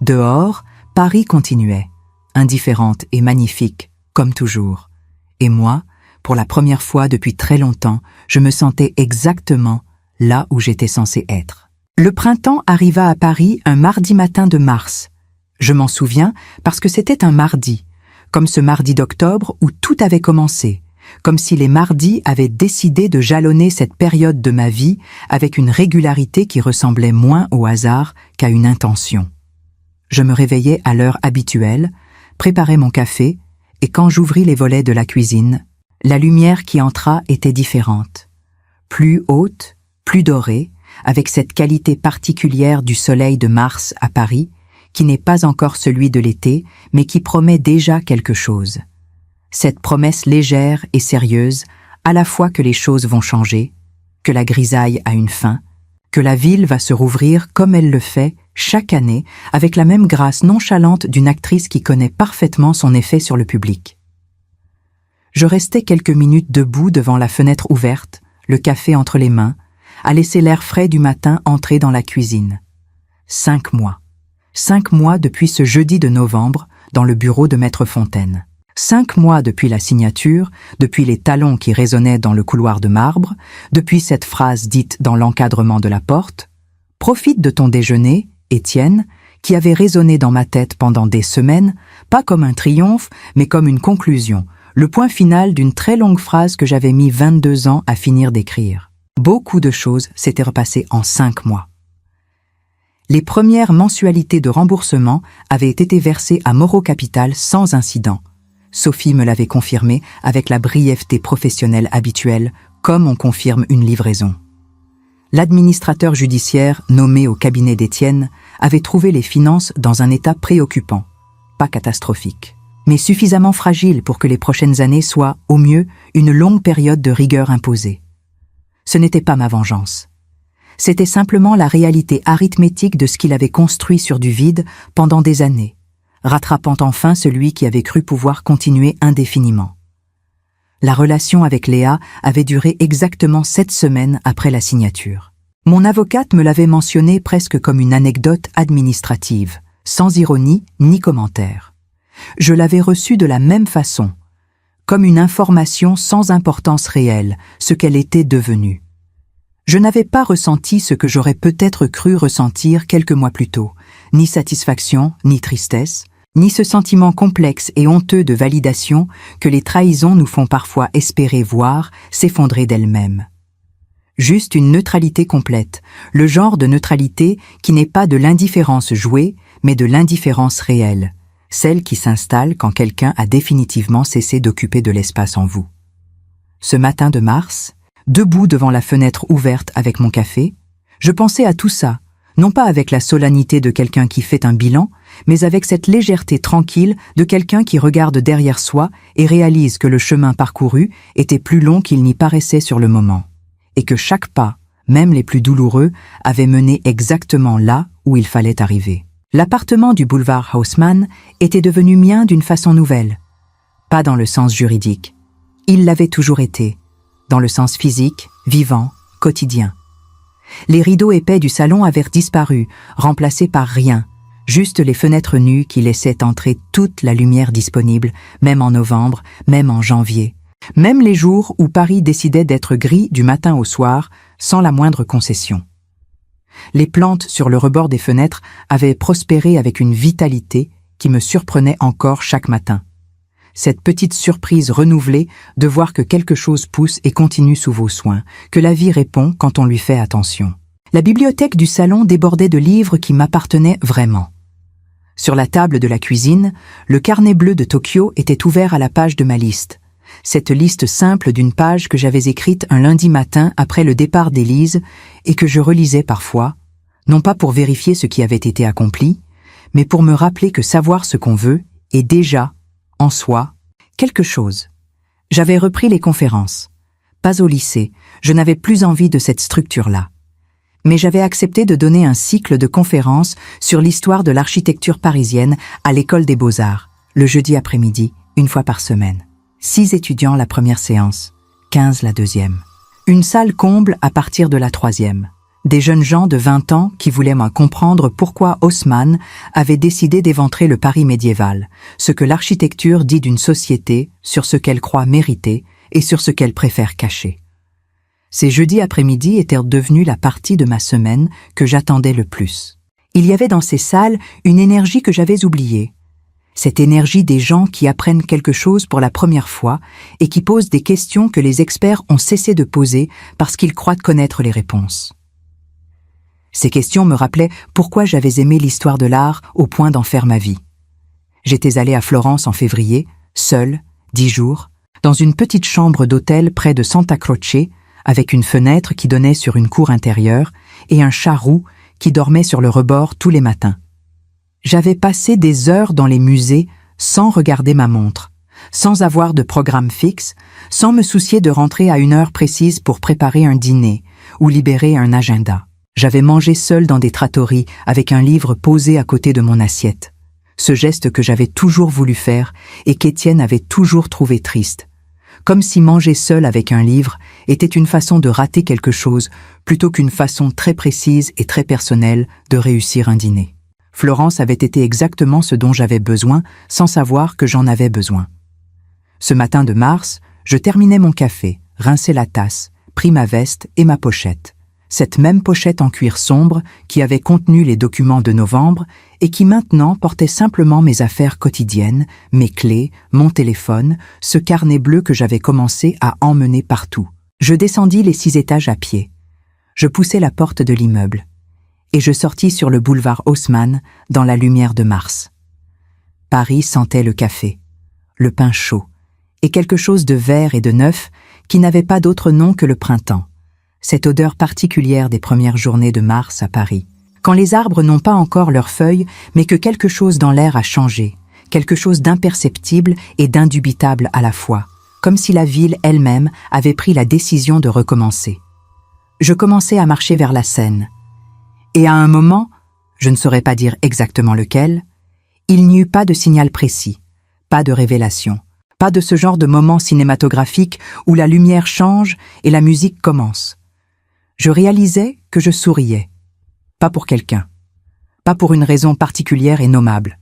Dehors, Paris continuait, indifférente et magnifique, comme toujours. Et moi, pour la première fois depuis très longtemps, je me sentais exactement là où j'étais censé être. Le printemps arriva à Paris un mardi matin de mars. Je m'en souviens parce que c'était un mardi, comme ce mardi d'octobre où tout avait commencé, comme si les mardis avaient décidé de jalonner cette période de ma vie avec une régularité qui ressemblait moins au hasard qu'à une intention. Je me réveillais à l'heure habituelle, préparais mon café, et quand j'ouvris les volets de la cuisine, la lumière qui entra était différente. Plus haute, plus dorée, avec cette qualité particulière du soleil de mars à Paris, qui n'est pas encore celui de l'été, mais qui promet déjà quelque chose. Cette promesse légère et sérieuse, à la fois que les choses vont changer, que la grisaille a une fin, que la ville va se rouvrir comme elle le fait chaque année, avec la même grâce nonchalante d'une actrice qui connaît parfaitement son effet sur le public. Je restais quelques minutes debout devant la fenêtre ouverte, le café entre les mains, à laisser l'air frais du matin entrer dans la cuisine. 5 mois. 5 mois depuis ce jeudi de novembre, dans le bureau de Maître Fontaine. 5 mois depuis la signature, depuis les talons qui résonnaient dans le couloir de marbre, depuis cette phrase dite dans l'encadrement de la porte. « Profite de ton déjeuner, Étienne », qui avait résonné dans ma tête pendant des semaines, pas comme un triomphe, mais comme une conclusion, le point final d'une très longue phrase que j'avais mis 22 ans à finir d'écrire. Beaucoup de choses s'étaient repassées en 5 mois. Les premières mensualités de remboursement avaient été versées à Moreau Capital sans incident. Sophie me l'avait confirmé avec la brièveté professionnelle habituelle, comme on confirme une livraison. L'administrateur judiciaire, nommé au cabinet d'Étienne, avait trouvé les finances dans un état préoccupant, pas catastrophique, mais suffisamment fragile pour que les prochaines années soient, au mieux, une longue période de rigueur imposée. Ce n'était pas ma vengeance. C'était simplement la réalité arithmétique de ce qu'il avait construit sur du vide pendant des années, rattrapant enfin celui qui avait cru pouvoir continuer indéfiniment. La relation avec Léa avait duré exactement 7 semaines après la signature. Mon avocate me l'avait mentionné presque comme une anecdote administrative, sans ironie ni commentaire. Je l'avais reçue de la même façon, comme une information sans importance réelle, ce qu'elle était devenue. Je n'avais pas ressenti ce que j'aurais peut-être cru ressentir quelques mois plus tôt, ni satisfaction, ni tristesse, ni ce sentiment complexe et honteux de validation que les trahisons nous font parfois espérer voir s'effondrer d'elles-mêmes. Juste une neutralité complète, le genre de neutralité qui n'est pas de l'indifférence jouée, mais de l'indifférence réelle, celle qui s'installe quand quelqu'un a définitivement cessé d'occuper de l'espace en vous. Ce matin de mars, debout devant la fenêtre ouverte avec mon café, je pensais à tout ça, non pas avec la solennité de quelqu'un qui fait un bilan, mais avec cette légèreté tranquille de quelqu'un qui regarde derrière soi et réalise que le chemin parcouru était plus long qu'il n'y paraissait sur le moment, et que chaque pas, même les plus douloureux, avait mené exactement là où il fallait arriver. L'appartement du boulevard Haussmann était devenu mien d'une façon nouvelle, pas dans le sens juridique. Il l'avait toujours été, dans le sens physique, vivant, quotidien. Les rideaux épais du salon avaient disparu, remplacés par rien, Juste les fenêtres nues qui laissaient entrer toute la lumière disponible, même en novembre, même en janvier. Même les jours où Paris décidait d'être gris du matin au soir, sans la moindre concession. Les plantes sur le rebord des fenêtres avaient prospéré avec une vitalité qui me surprenait encore chaque matin. Cette petite surprise renouvelée de voir que quelque chose pousse et continue sous vos soins, que la vie répond quand on lui fait attention. La bibliothèque du salon débordait de livres qui m'appartenaient vraiment. Sur la table de la cuisine, le carnet bleu de Tokyo était ouvert à la page de ma liste. Cette liste simple d'une page que j'avais écrite un lundi matin après le départ d'Élise et que je relisais parfois, non pas pour vérifier ce qui avait été accompli, mais pour me rappeler que savoir ce qu'on veut est déjà, en soi, quelque chose. J'avais repris les conférences. Pas au lycée, je n'avais plus envie de cette structure-là. Mais j'avais accepté de donner un cycle de conférences sur l'histoire de l'architecture parisienne à l'École des Beaux-Arts, le jeudi après-midi, une fois par semaine. 6 étudiants la première séance, 15 la deuxième. Une salle comble à partir de la troisième. Des jeunes gens de 20 ans qui voulaient m'en comprendre pourquoi Haussmann avait décidé d'éventrer le Paris médiéval, ce que l'architecture dit d'une société sur ce qu'elle croit mériter et sur ce qu'elle préfère cacher. Ces jeudis après-midi étaient devenus la partie de ma semaine que j'attendais le plus. Il y avait dans ces salles une énergie que j'avais oubliée. Cette énergie des gens qui apprennent quelque chose pour la première fois et qui posent des questions que les experts ont cessé de poser parce qu'ils croient connaître les réponses. Ces questions me rappelaient pourquoi j'avais aimé l'histoire de l'art au point d'en faire ma vie. J'étais allée à Florence en février, seule, 10 jours, dans une petite chambre d'hôtel près de Santa Croce, avec une fenêtre qui donnait sur une cour intérieure et un chat roux qui dormait sur le rebord tous les matins. J'avais passé des heures dans les musées sans regarder ma montre, sans avoir de programme fixe, sans me soucier de rentrer à une heure précise pour préparer un dîner ou libérer un agenda. J'avais mangé seule dans des trattories avec un livre posé à côté de mon assiette. Ce geste que j'avais toujours voulu faire et qu'Étienne avait toujours trouvé triste. Comme si manger seul avec un livre était une façon de rater quelque chose plutôt qu'une façon très précise et très personnelle de réussir un dîner. Florence avait été exactement ce dont j'avais besoin sans savoir que j'en avais besoin. Ce matin de mars, je terminais mon café, rinçais la tasse, pris ma veste et ma pochette. Cette même pochette en cuir sombre qui avait contenu les documents de novembre et qui maintenant portait simplement mes affaires quotidiennes, mes clés, mon téléphone, ce carnet bleu que j'avais commencé à emmener partout. Je descendis les 6 étages à pied. Je poussai la porte de l'immeuble et je sortis sur le boulevard Haussmann dans la lumière de mars. Paris sentait le café, le pain chaud et quelque chose de vert et de neuf qui n'avait pas d'autre nom que le printemps. Cette odeur particulière des premières journées de mars à Paris, quand les arbres n'ont pas encore leurs feuilles, mais que quelque chose dans l'air a changé, quelque chose d'imperceptible et d'indubitable à la fois, comme si la ville elle-même avait pris la décision de recommencer. Je commençais à marcher vers la Seine, et à un moment, je ne saurais pas dire exactement lequel, il n'y eut pas de signal précis, pas de révélation, pas de ce genre de moment cinématographique où la lumière change et la musique commence. Je réalisais que je souriais. Pas pour quelqu'un. Pas pour une raison particulière et nommable.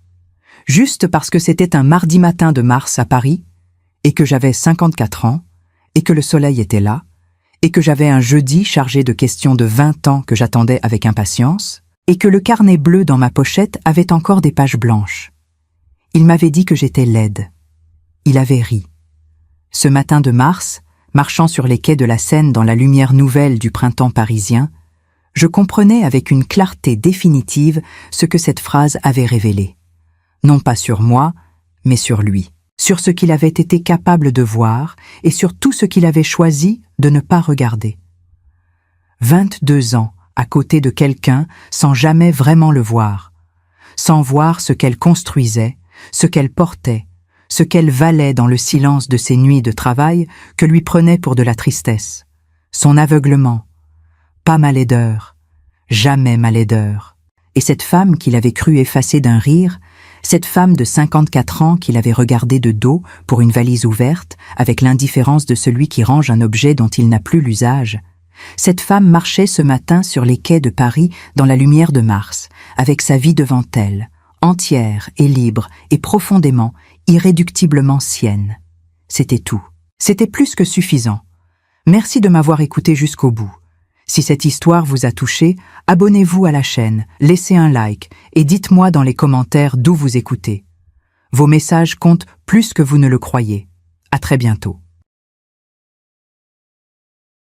Juste parce que c'était un mardi matin de mars à Paris, et que j'avais 54 ans, et que le soleil était là, et que j'avais un jeudi chargé de questions de 20 ans que j'attendais avec impatience, et que le carnet bleu dans ma pochette avait encore des pages blanches. Il m'avait dit que j'étais laide. Il avait ri. Ce matin de mars, marchant sur les quais de la Seine dans la lumière nouvelle du printemps parisien, je comprenais avec une clarté définitive ce que cette phrase avait révélé. Non pas sur moi, mais sur lui, sur ce qu'il avait été capable de voir et sur tout ce qu'il avait choisi de ne pas regarder. 22 ans à côté de quelqu'un sans jamais vraiment le voir, sans voir ce qu'elle construisait, ce qu'elle portait, ce qu'elle valait dans le silence de ses nuits de travail que lui prenait pour de la tristesse, son aveuglement, pas ma laideur, jamais ma laideur. Et cette femme qu'il avait cru effacer d'un rire, cette femme de 54 ans qu'il avait regardée de dos pour une valise ouverte, avec l'indifférence de celui qui range un objet dont il n'a plus l'usage, cette femme marchait ce matin sur les quais de Paris dans la lumière de mars, avec sa vie devant elle, entière et libre et profondément, irréductiblement sienne. C'était tout. C'était plus que suffisant. Merci de m'avoir écouté jusqu'au bout. Si cette histoire vous a touché, abonnez-vous à la chaîne, laissez un like et dites-moi dans les commentaires d'où vous écoutez. Vos messages comptent plus que vous ne le croyez. À très bientôt.